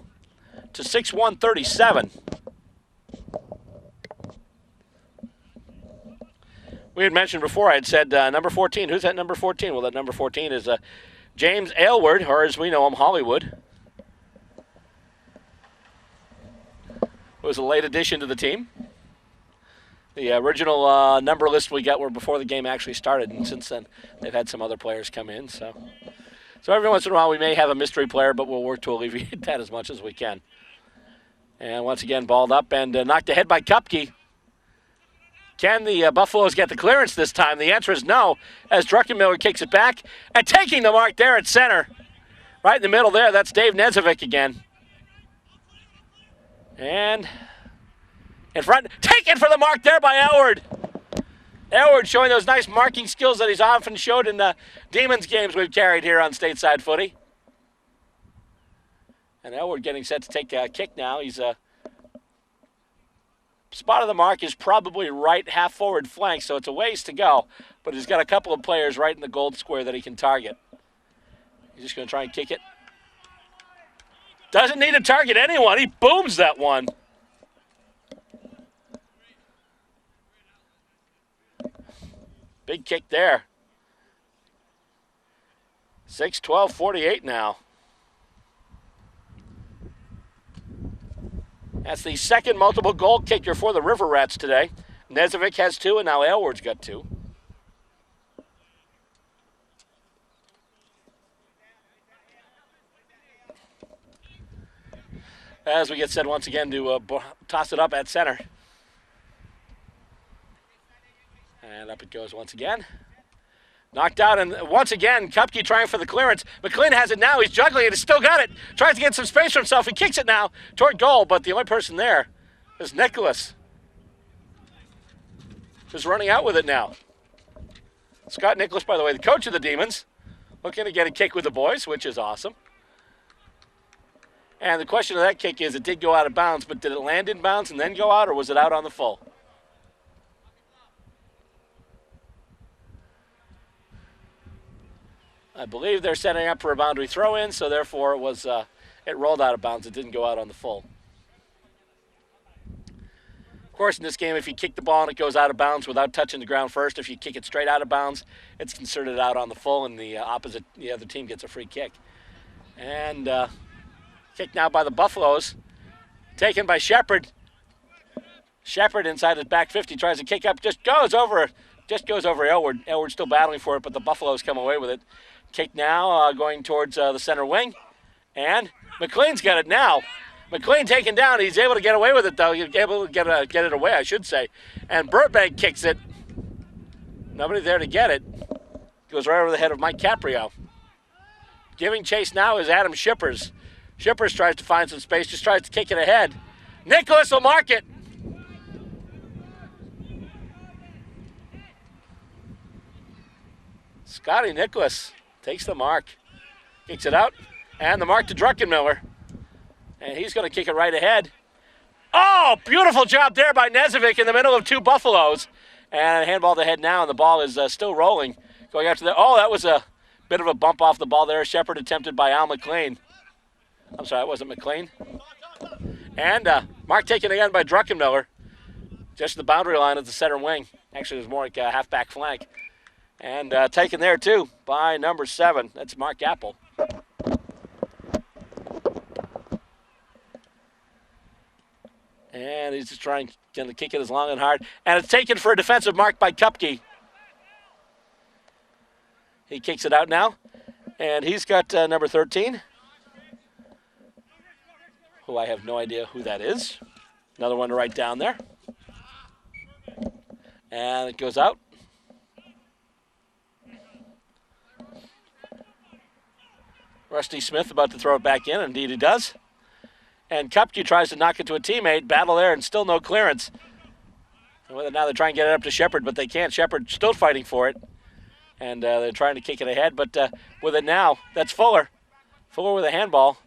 6-1-37. We had mentioned before, I had said number 14. Who's that number 14? Well, that number 14 is James Aylward, or as we know him, Hollywood. Who was a late addition to the team. The original number list we got were before the game actually started, and since then they've had some other players come in. So every once in a while we may have a mystery player, but we'll work to alleviate that as much as we can. And once again, balled up and knocked ahead by Kupke. Can the Buffaloes get the clearance this time? The answer is no, as Druckenmiller kicks it back and taking the mark there at center. Right in the middle there, that's Dave Nezovic again. And in front, taken for the mark there by Aylward. Aylward showing those nice marking skills that he's often showed in the Demons games we've carried here on Stateside Footy. And Aylward getting set to take a kick now. He's spot of the mark is probably right half forward flank, so it's a ways to go. But he's got a couple of players right in the gold square that he can target. He's just going to try and kick it. Doesn't need to target anyone. He booms that one. Big kick there. 6-12-48 now. That's the second multiple goal kicker for the River Rats today. Nezovic has 2, and now Aylward's got 2. As we get set once again to toss it up at center. And up it goes once again. Knocked out, and once again, Kupke trying for the clearance. McLean has it now. He's juggling it. He's still got it. Tries to get some space for himself. He kicks it now toward goal, but the only person there is Nicholas. Who's running out with it now. Scott Nicholas, by the way, the coach of the Demons. looking to get a kick with the boys, which is awesome. And the question of that kick is, it did go out of bounds, but did it land in bounds and then go out, or was it out on the full? I believe they're setting up for a boundary throw-in, so therefore it was it rolled out of bounds. It didn't go out on the full. Of course, in this game, if you kick the ball and it goes out of bounds without touching the ground first, if you kick it straight out of bounds, it's considered out on the full, and the other team gets a free kick. And kick now by the Buffaloes, taken by Shepard. Shepard inside his back 50 tries to kick up, just goes over Elward. Elward's still battling for it, but the Buffaloes come away with it. Kick now going towards the center wing, and McLean's got it now. McLean taken down. He's able to get away with it, though. He's able to get it away, I should say. And Burbank kicks it. Nobody there to get it. Goes right over the head of Mike Caprio. Giving chase now is Adam Shippers. Shippers tries to find some space, just tries to kick it ahead. Nicholas will mark it. Scotty Nicholas takes the mark. Kicks it out. And the mark to Druckenmiller. And he's going to kick it right ahead. Oh, beautiful job there by Nezovic in the middle of two Buffaloes. And a handball to head now, and the ball is still rolling. Going after that. Oh, that was a bit of a bump off the ball there. Shepard attempted by Al McLean. I'm sorry, it wasn't McLean. And mark taken again by Druckenmiller. Just the boundary line at the center wing. Actually, it was more like a halfback flank. And taken there, too, by number 7. That's Mark Apple. And he's just trying to kick it as long and hard. And it's taken for a defensive mark by Kupke. He kicks it out now. And he's got number 13, who I have no idea who that is. Another one to write down there. And it goes out. Rusty Smith about to throw it back in. Indeed he does. And Kupke tries to knock it to a teammate. Battle there and still no clearance. Well, now they're trying to get it up to Shepard, but they can't. Shepard still fighting for it. And they're trying to kick it ahead. But with it now, that's Fuller. Fuller with a handball.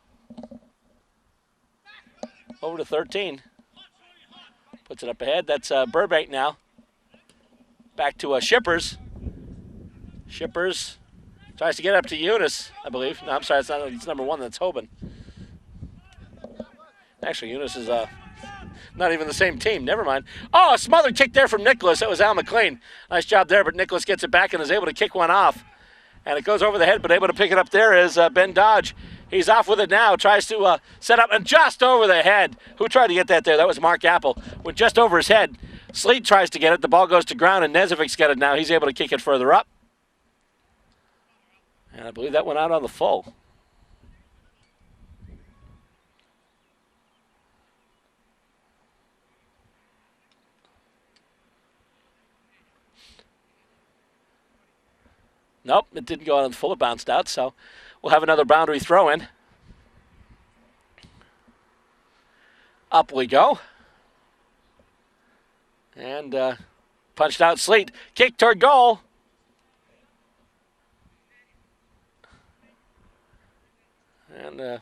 Over to 13. Puts it up ahead. That's Burbank now. Back to Shippers. Shippers tries to get up to Eunice, I believe. No, I'm sorry, it's number 1. That's Hoban. Actually, Eunice is not even the same team. Never mind. Oh, a smothered kick there from Nicholas. That was Al McLean. Nice job there, but Nicholas gets it back and is able to kick one off. And it goes over the head, but able to pick it up there is Ben Dodge. He's off with it now. Tries to set up and just over the head. Who tried to get that there? That was Mark Apple. Went just over his head. Sleet tries to get it. The ball goes to ground, and Nezovic's got it now. He's able to kick it further up. And I believe that went out on the full. Nope, it didn't go out on the full. It bounced out, so we'll have another boundary throw-in. Up we go. And punched out Sleet. Kick toward goal. And I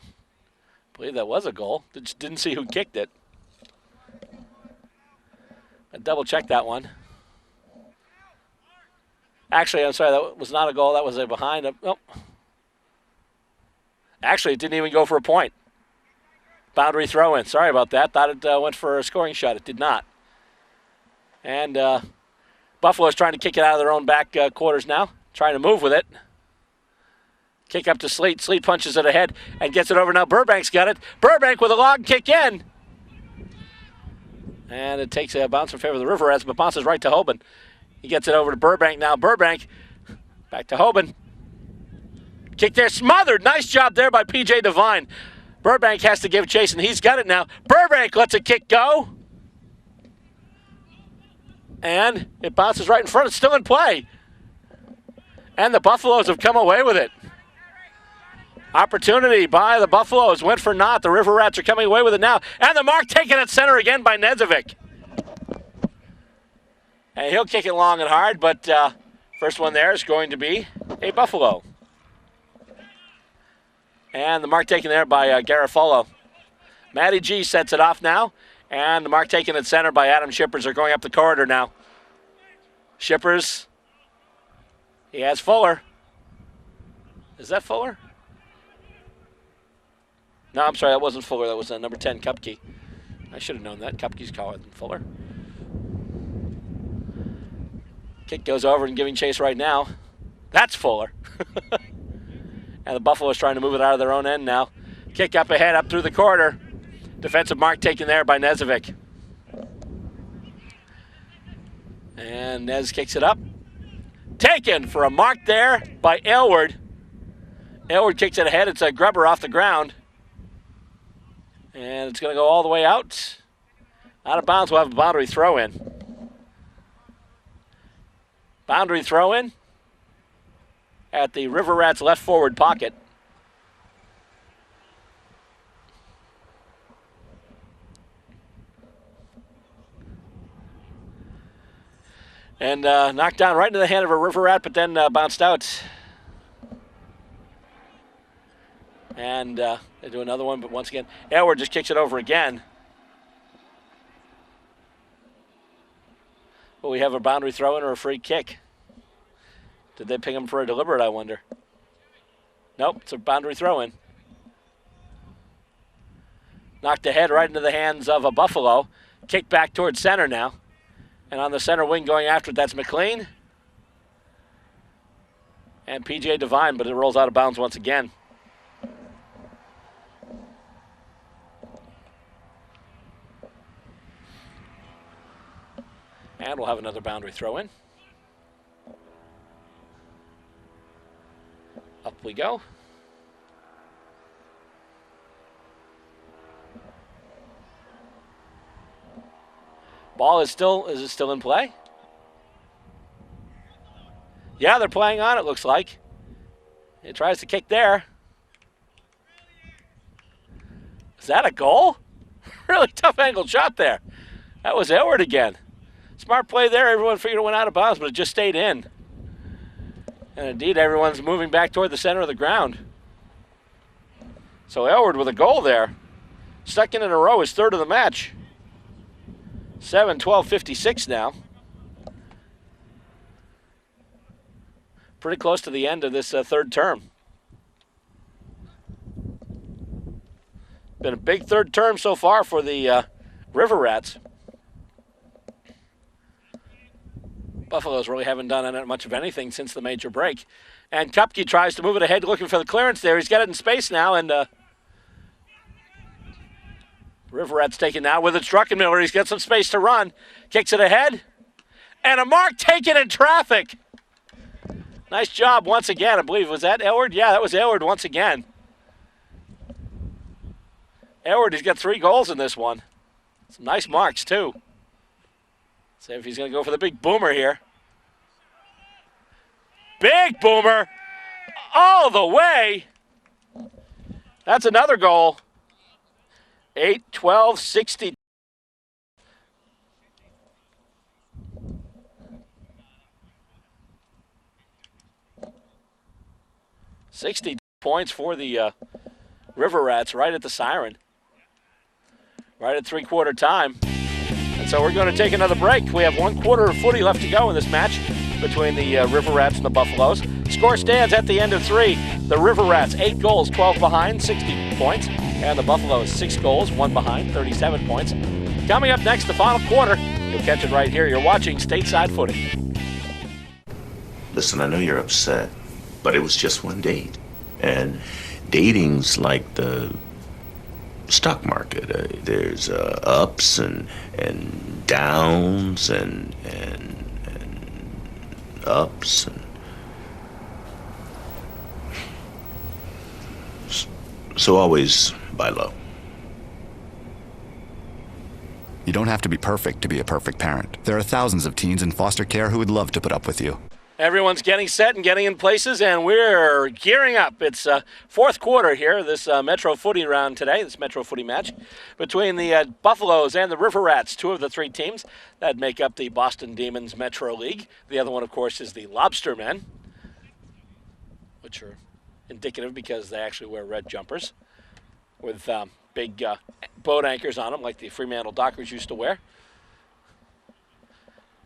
believe that was a goal. Didn't see who kicked it. I double-checked that one. Actually, I'm sorry, that was not a goal. That was a behind. Nope. Actually, it didn't even go for a point. Boundary throw-in. Sorry about that. Thought it went for a scoring shot. It did not. And Buffalo's trying to kick it out of their own back quarters now. Trying to move with it. Kick up to Sleet. Sleet punches it ahead and gets it over. Now Burbank's got it. Burbank with a long kick in. And it takes a bounce in favor of the River Rats, but bounces right to Hoban. He gets it over to Burbank now. Burbank back to Hoban. Kick there, smothered. Nice job there by P.J. Devine. Burbank has to give chase, and he's got it now. Burbank lets a kick go. And it bounces right in front. It's still in play. And the Buffaloes have come away with it. Opportunity by the Buffaloes. Went for naught. The River Rats are coming away with it now. And the mark taken at center again by Nezovic. And he'll kick it long and hard, but first one there is going to be a Buffalo. And the mark taken there by Garofalo. Matty G sets it off now. And the mark taken at center by Adam Shippers are going up the corridor now. Shippers. He has Fuller. Is that Fuller? No, I'm sorry, that wasn't Fuller. That was number 10, Kupke. I should have known that. Kupke's taller than Fuller. Kick goes over and giving chase right now. That's Fuller. And the Buffaloes trying to move it out of their own end now. Kick up ahead, up through the corridor. Defensive mark taken there by Nezovic. And Nez kicks it up. Taken for a mark there by Aylward. Aylward kicks it ahead. It's a grubber off the ground. And it's going to go all the way out. Out of bounds, we'll have a boundary throw-in. Boundary throw-in at the River Rats left forward pocket. And knocked down right into the hand of a River Rat, but then bounced out. And they do another one, but once again, Aylward just kicks it over again. Will we have a boundary throw-in or a free kick? Did they ping him for a deliberate, I wonder? Nope, it's a boundary throw-in. Knocked ahead right into the hands of a Buffalo. Kick back towards center now. And on the center wing going after it, that's McLean. And P.J. Devine, but it rolls out of bounds once again. And we'll have another boundary throw-in. Up we go. Ball is it still in play? Yeah, they're playing on it, looks like. It tries to kick there. Is that a goal? Really tough angled shot there. That was Aylward again. Smart play there. Everyone figured it went out of bounds, but it just stayed in. And indeed, everyone's moving back toward the center of the ground. So Aylward with a goal there. Second in a row, his third of the match. 7-12-56 now. Pretty close to the end of this third term. Been a big third term so far for the River Rats. Buffaloes really haven't done much of anything since the major break. And Kupke tries to move it ahead, looking for the clearance there. He's got it in space now, and River Rats taken now with it. Druckenmiller. He's got some space to run. Kicks it ahead. And a mark taken in traffic. Nice job once again, I believe. Was that Aylward? Yeah, that was Aylward once again. Aylward, he's got 3 goals in this one. Some nice marks, too. See if he's going to go for the big boomer here. Big boomer. All the way. That's another goal. 8-12-60. $60 points for the River Rats right at the siren. Right at three-quarter time. And so we're going to take another break. We have 1 quarter of footy left to go in this match between the River Rats and the Buffaloes. Score stands at the end of 3. The River Rats, 8 goals, 12 behind, 60 points. And the Buffaloes, 6 goals, 1 behind, 37 points. Coming up next, the final quarter. You'll catch it right here. You're watching Stateside Footy. Listen, I know you're upset, but it was just one date. And dating's like the stock market. There's ups and downs and ups and so always buy low. You don't have to be perfect to be a perfect parent. There are thousands of teens in foster care who would love to put up with you. Everyone's getting set and getting in places, and we're gearing up. It's fourth quarter here, this Metro Footy round today, this Metro Footy match between the Buffaloes and the River Rats, 2 of the 3 teams that make up the Boston Demons Metro League. The other one, of course, is the Lobster Men, which are indicative because they actually wear red jumpers with big boat anchors on them like the Fremantle Dockers used to wear.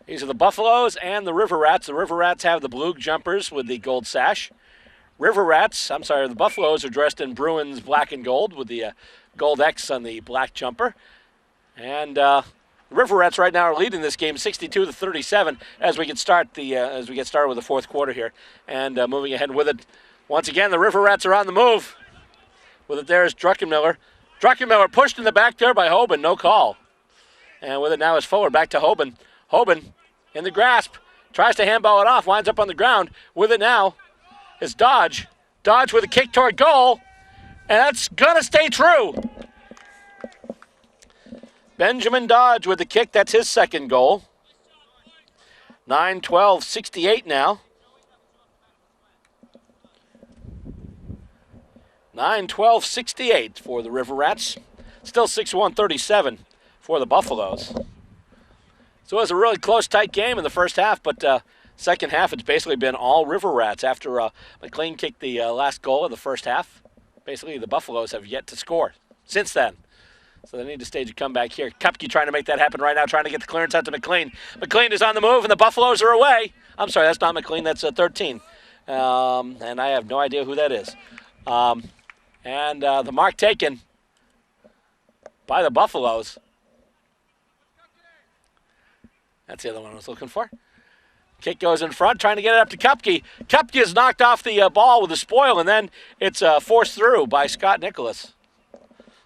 These are the Buffaloes and the River Rats. The River Rats have the blue jumpers with the gold sash. The Buffaloes are dressed in Bruins black and gold with the gold X on the black jumper. And the River Rats right now are leading this game 62-37 as we get started with the fourth quarter here. And moving ahead with it, once again, the River Rats are on the move. With it there is Druckenmiller. Druckenmiller pushed in the back there by Hoban, no call. And with it now is forward, back to Hoban. Hoban in the grasp, tries to handball it off, winds up on the ground. With it now is Dodge. Dodge with a kick toward goal, and that's going to stay true. Benjamin Dodge with the kick, that's his second goal. 9-12-68 now. 9-12-68 for the River Rats. Still 6-1-37 for the Buffaloes. So it was a really close, tight game in the first half, but second half it's basically been all River Rats. After McLean kicked the last goal of the first half, basically the Buffaloes have yet to score since then. So they need to stage a comeback here. Kupke trying to make that happen right now, trying to get the clearance out to McLean. McLean is on the move, and the Buffaloes are away. I'm sorry, that's not McLean, that's 13. And I have no idea who that is. And the mark taken by the Buffaloes. That's the other one I was looking for. Kick goes in front, trying to get it up to Kupke. Kupke is knocked off the ball with a spoil, and then it's forced through by Scott Nicholas.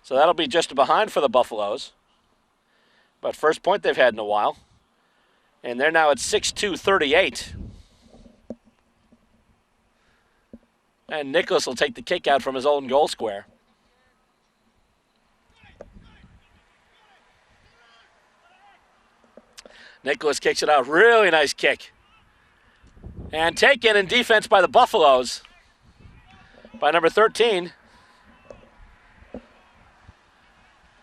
So that'll be just a behind for the Buffaloes. But first point they've had in a while. And they're now at 6-2-38. And Nicholas will take the kick out from his own goal square. Nicholas kicks it out. Really nice kick. And taken in defense by the Buffaloes. By number 13.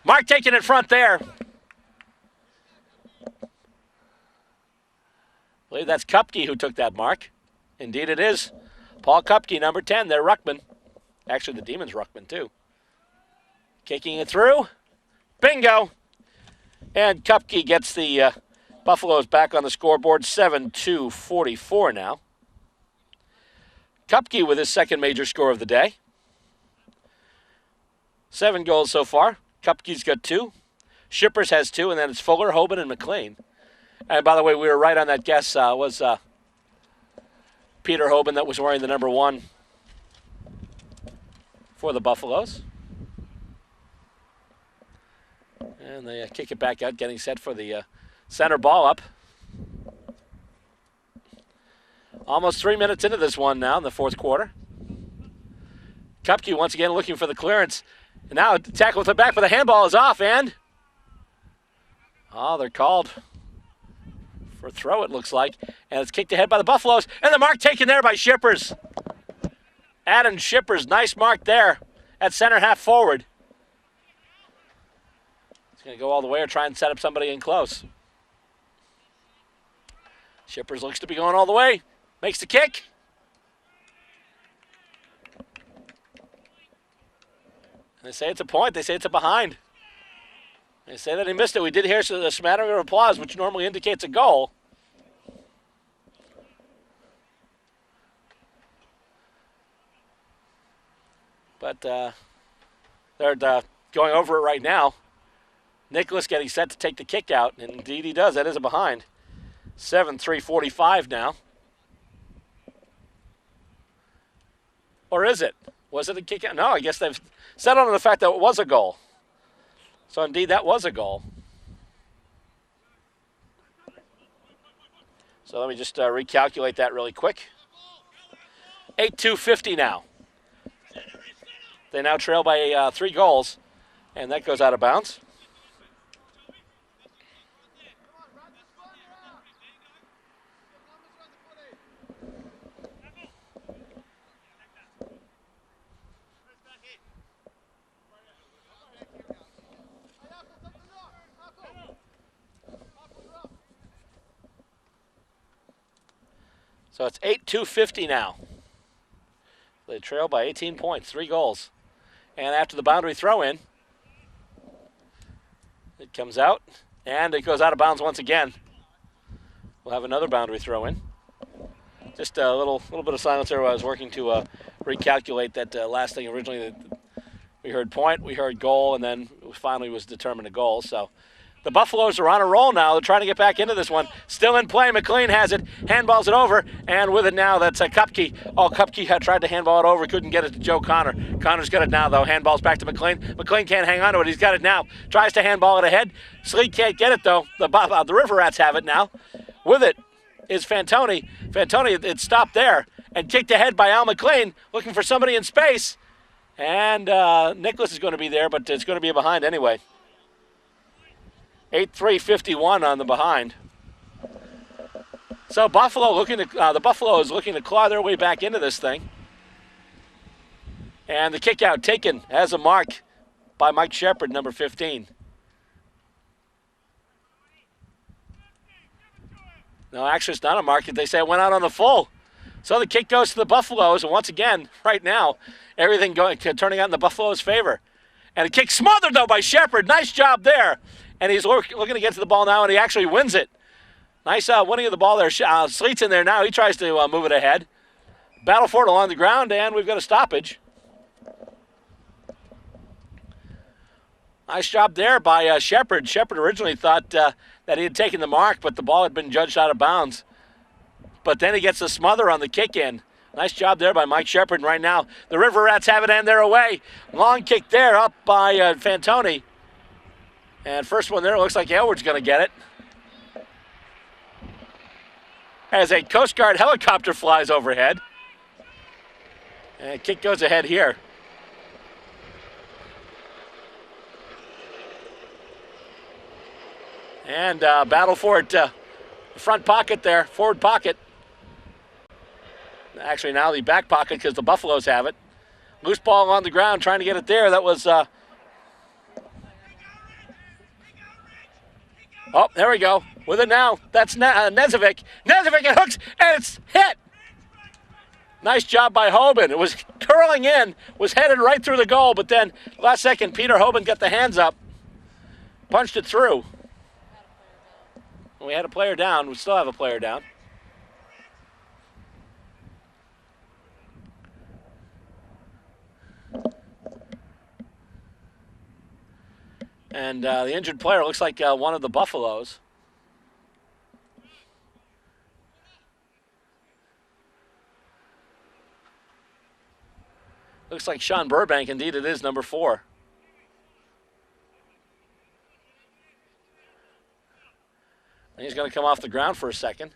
Mark taken in front there. I believe that's Kupke who took that mark. Indeed it is. Paul Kupke, number 10, their ruckman. Actually, the Demons' ruckman, too. Kicking it through. Bingo! And Kupke gets the Buffaloes back on the scoreboard, 7-2-44 now. Kupke with his second major score of the day. 7 goals so far. Kupke's got 2. Shippers has 2, and then it's Fuller, Hoban, and McLean. And by the way, we were right on that guess. Was Peter Hoban that was wearing the number 1 for the Buffaloes. And they kick it back out, getting set for the center ball up. Almost 3 minutes into this one now in the fourth quarter. Kupke once again looking for the clearance. And now tackle with the back, but the handball is off, and they're called for a throw, it looks like. And it's kicked ahead by the Buffaloes, and the mark taken there by Shippers. Adam Shippers, nice mark there at center half forward. He's going to go all the way or try and set up somebody in close. Shippers looks to be going all the way. Makes the kick. They say it's a point. They say it's a behind. They say that he missed it. We did hear a smattering of applause, which normally indicates a goal. But they're going over it right now. Nicholas getting set to take the kick out, and indeed he does. That is a behind. 7-3-45 now. Or is it? Was it a kick out? No, I guess they've settled on the fact that it was a goal. So indeed that was a goal. So let me just recalculate that really quick. 8-2-50 now. They now trail by 3 goals, and that goes out of bounds. So it's 8-2-50 now. They trail by 18 points, 3 goals. And after the boundary throw-in, it comes out, and it goes out of bounds once again. We'll have another boundary throw-in. Just a little bit of silence there while I was working to recalculate that last thing. Originally, we heard point, we heard goal, and then finally was determined a goal. So the Buffaloes are on a roll now. They're trying to get back into this one. Still in play. McLean has it. Handballs it over. And with it now, that's Kupke. Oh, Kupke had tried to handball it over. Couldn't get it to Joe Connor. Connor's got it now, though. Handballs back to McLean. McLean can't hang on to it. He's got it now. Tries to handball it ahead. Sleet can't get it, though. The River Rats have it now. With it is Fantoni. Fantoni, it stopped there. And kicked ahead by Al McLean, looking for somebody in space. And Nicholas is going to be there, but it's going to be behind anyway. 8-3-51 on the behind. So the Buffalo is looking to claw their way back into this thing. And the kick out taken as a mark by Mike Shepard, number 15. No, actually it's not a mark. They say it went out on the full. So the kick goes to the Buffaloes, and once again, right now, everything turning out in the Buffaloes' favor. And a kick smothered, though, by Shepard. Nice job there. And he's looking to get to the ball now, and he actually wins it. Nice winning of the ball there. Sleet's in there now. He tries to move it ahead. Battle for it along the ground, and we've got a stoppage. Nice job there by Shepard. Shepard originally thought that he had taken the mark, but the ball had been judged out of bounds. But then he gets the smother on the kick in. Nice job there by Mike Shepard. And right now, the River Rats have it and they're away. Long kick there up by Fantoni. And first one there, looks like Aylward's going to get it. As a Coast Guard helicopter flies overhead. And kick goes ahead here. And battle for it, front pocket there, forward pocket. Actually now the back pocket because the Buffaloes have it. Loose ball on the ground, trying to get it there. That was, oh, there we go. With it now, that's Nezovic. Nezovic, it hooks, and it's hit. Nice job by Hoban. It was curling in, was headed right through the goal, but then last second, Peter Hoban got the hands up, punched it through. We had a player down. We still have a player down. And the injured player looks like one of the Buffaloes. Looks like Sean Burbank. Indeed, it is number 4. And he's going to come off the ground for a second.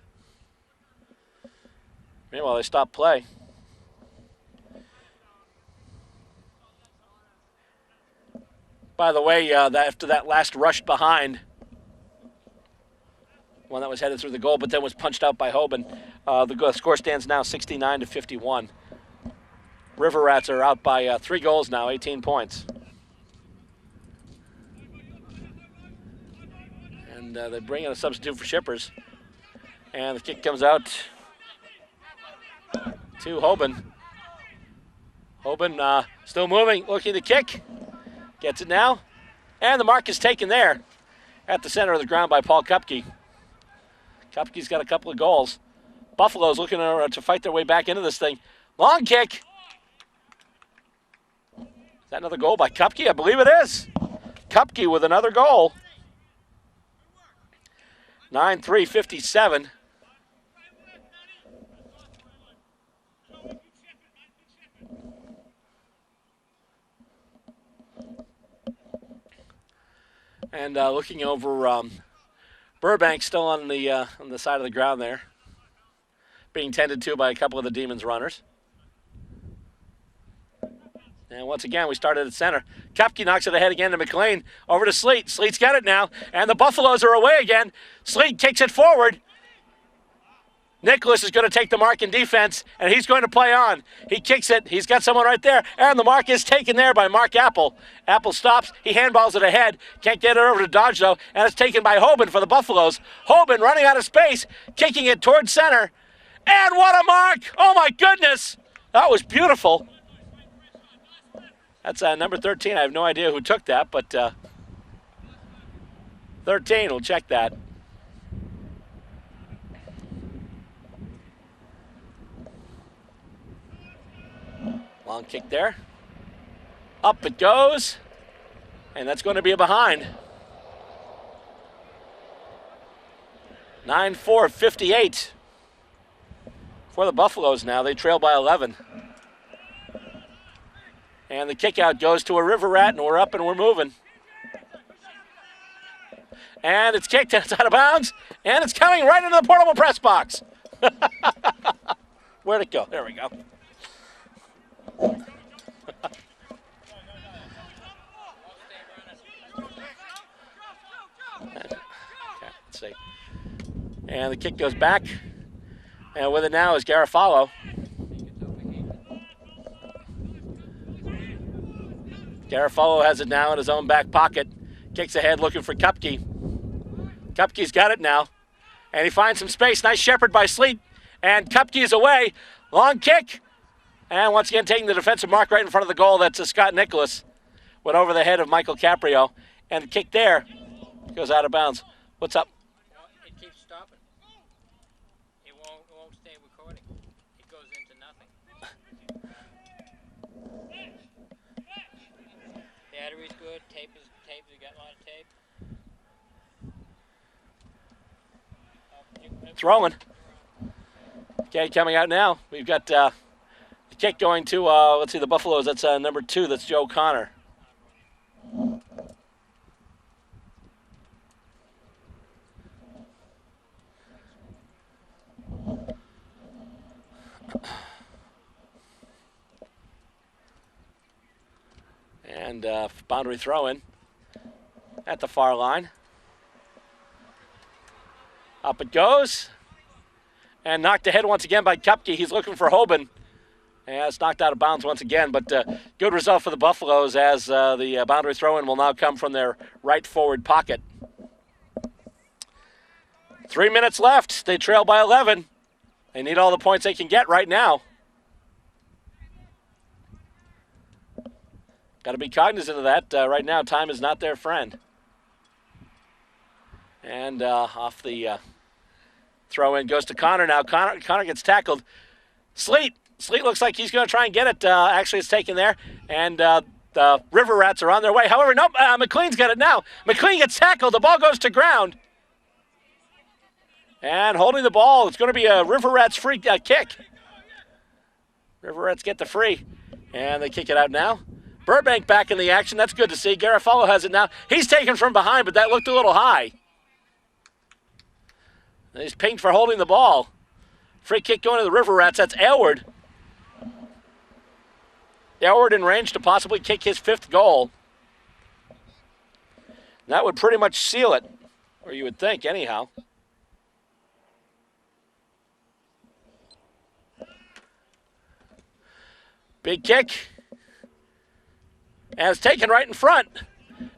Meanwhile, they stop play. By the way, after that last rush behind, one that was headed through the goal, but then was punched out by Hoban, the score stands now 69-51. River Rats are out by 3 goals now, 18 points. And they bring in a substitute for Shippers. And the kick comes out to Hoban. Hoban still moving, looking to kick. Gets it now. And the mark is taken there at the center of the ground by Paul Kupke. Kupke's got a couple of goals. Buffalo's looking to fight their way back into this thing. Long kick. Is that another goal by Kupke? I believe it is. Kupke with another goal. 9-3-57. And looking over, Burbank still on the side of the ground there, being tended to by a couple of the Demons runners. And once again, we started at center. Kupke knocks it ahead again to McLean. Over to Sleet. Sleet's got it now. And the Buffaloes are away again. Sleet kicks it forward. Nicholas is going to take the mark in defense, and he's going to play on. He kicks it. He's got someone right there. And the mark is taken there by Mark Apple. Apple stops. He handballs it ahead. Can't get it over to Dodge, though. And it's taken by Hoban for the Buffaloes. Hoban running out of space, kicking it towards center. And what a mark! Oh, my goodness! That was beautiful. That's number 13. I have no idea who took that, but 13, we'll check that. Long kick there. Up it goes. And that's going to be a behind. 9-4, 58. For the Buffaloes now. They trail by 11. And the kick out goes to a River Rat, and we're up and we're moving. And it's kicked, and it's out of bounds. And it's coming right into the portable press box. Where'd it go? There we go. Let's see. And the kick goes back. And with it now is Garofalo. Garofalo has it now in his own back pocket. Kicks ahead looking for Kupke. Kupke's got it now. And he finds some space. Nice shepherd by Sleet. And Kupke is away. Long kick. And once again taking the defensive mark right in front of the goal. That's Scott Nicholas. Went over the head of Michael Caprio. And the kick there goes out of bounds. What's up? It keeps stopping. It won't stay recording. It goes into nothing. Battery's good. Tape. We got a lot of tape. Throwing. Okay, coming out now. We've got the kick going to, let's see, the Buffaloes. That's number 2. That's Joe Connor. And boundary throw-in at the far line. Up it goes. And knocked ahead once again by Kupke. He's looking for Hoban. And it's knocked out of bounds once again. But good result for the Buffaloes as the boundary throw-in will now come from their right forward pocket. 3 minutes left. They trail by 11. They need all the points they can get right now. Got to be cognizant of that. Right now, time is not their friend. And off the throw-in goes to Connor now. Connor gets tackled. Sleet looks like he's going to try and get it. Actually, it's taken there. And the River Rats are on their way. However, nope, McLean's got it now. McLean gets tackled. The ball goes to ground. And holding the ball, it's going to be a River Rats free kick. River Rats get the free. And they kick it out now. Burbank back in the action. That's good to see. Garofalo has it now. He's taken from behind, but that looked a little high. And he's pinged for holding the ball. Free kick going to the River Rats. That's Aylward. Aylward in range to possibly kick his 5th goal. And that would pretty much seal it, or you would think, anyhow. Big kick. And it's taken right in front.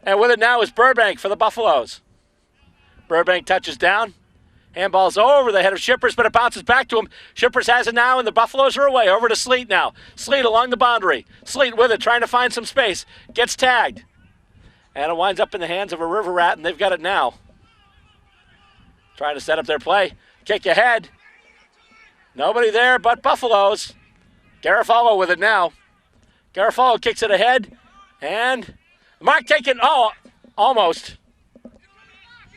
And with it now is Burbank for the Buffaloes. Burbank touches down. Handball's over the head of Shippers, but it bounces back to him. Shippers has it now, and the Buffaloes are away. Over to Sleet now. Sleet along the boundary. Sleet with it, trying to find some space. Gets tagged. And it winds up in the hands of a River Rat, and they've got it now. Trying to set up their play. Kick ahead. Nobody there but Buffaloes. Garofalo with it now. Garofalo kicks it ahead. And mark taken, almost.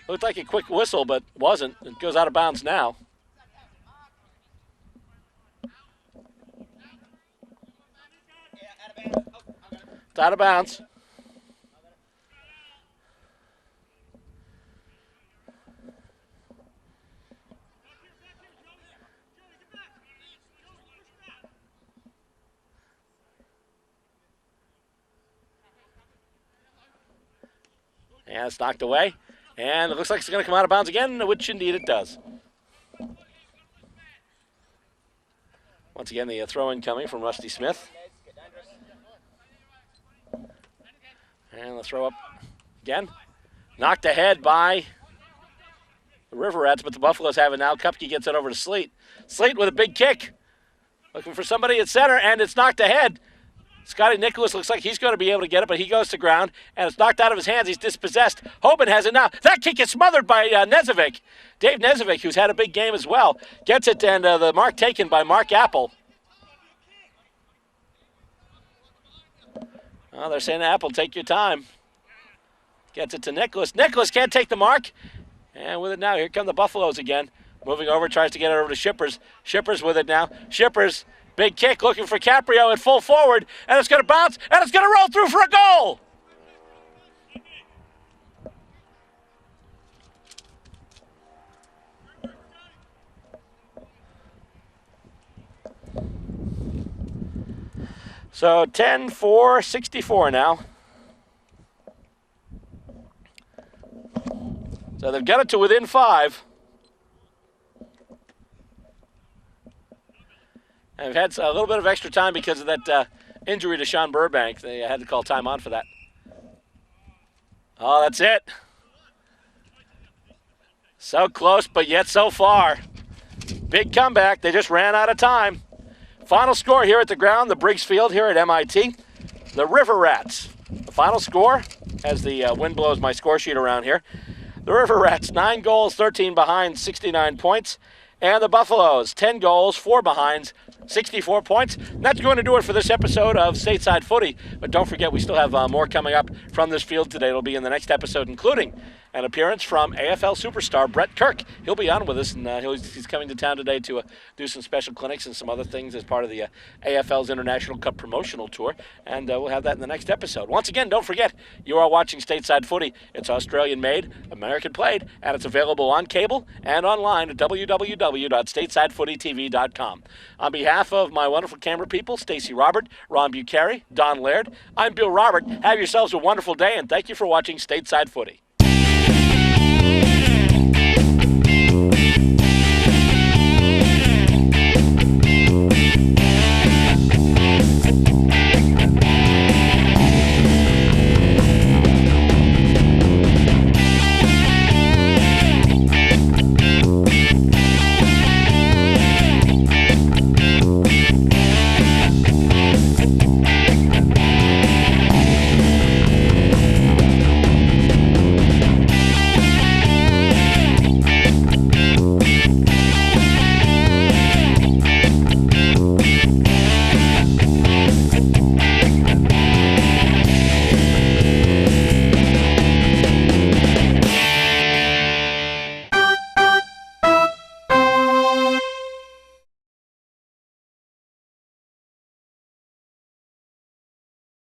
Looked like a quick whistle, but wasn't. It goes out of bounds now. It's out of bounds. And it's knocked away. And it looks like it's going to come out of bounds again, which indeed it does. Once again, the throw-in coming from Rusty Smith. And the throw up again. Knocked ahead by the River Rats, but the Buffaloes have it now. Kupke gets it over to Sleet. Sleet with a big kick. Looking for somebody at center, and it's knocked ahead. Scotty Nicholas looks like he's going to be able to get it, but he goes to ground, and it's knocked out of his hands. He's dispossessed. Hoban has it now. That kick is smothered by Nezovic. Dave Nezovic, who's had a big game as well, gets it, and the mark taken by Mark Apple. Well, they're saying, Apple, take your time. Gets it to Nicholas. Nicholas can't take the mark. And with it now, here come the Buffaloes again. Moving over, tries to get it over to Shippers. Shippers with it now. Shippers, big kick, looking for Caprio at full forward. And it's going to bounce, and it's going to roll through for a goal. So 10-4-64 now. So they've got it to within 5. And we've had a little bit of extra time because of that injury to Sean Burbank. They had to call time on for that. Oh, that's it. So close, but yet so far. Big comeback. They just ran out of time. Final score here at the ground, the Briggs Field here at MIT. The River Rats. The final score, as the wind blows my score sheet around here. The River Rats, 9 goals, 13 behind, 69 points. And the Buffaloes, 10 goals, 4 behinds, 64 points. And that's going to do it for this episode of Stateside Footy. But don't forget, we still have more coming up from this field today. It'll be in the next episode, including an appearance from AFL superstar Brett Kirk. He'll be on with us, and he's coming to town today to do some special clinics and some other things as part of the AFL's International Cup promotional tour, and we'll have that in the next episode. Once again, don't forget, you are watching Stateside Footy. It's Australian-made, American-played, and it's available on cable and online at www.statesidefootytv.com. On behalf of my wonderful camera people, Stacey Robert, Ron Bucari, Don Laird, I'm Bill Robert. Have yourselves a wonderful day, and thank you for watching Stateside Footy.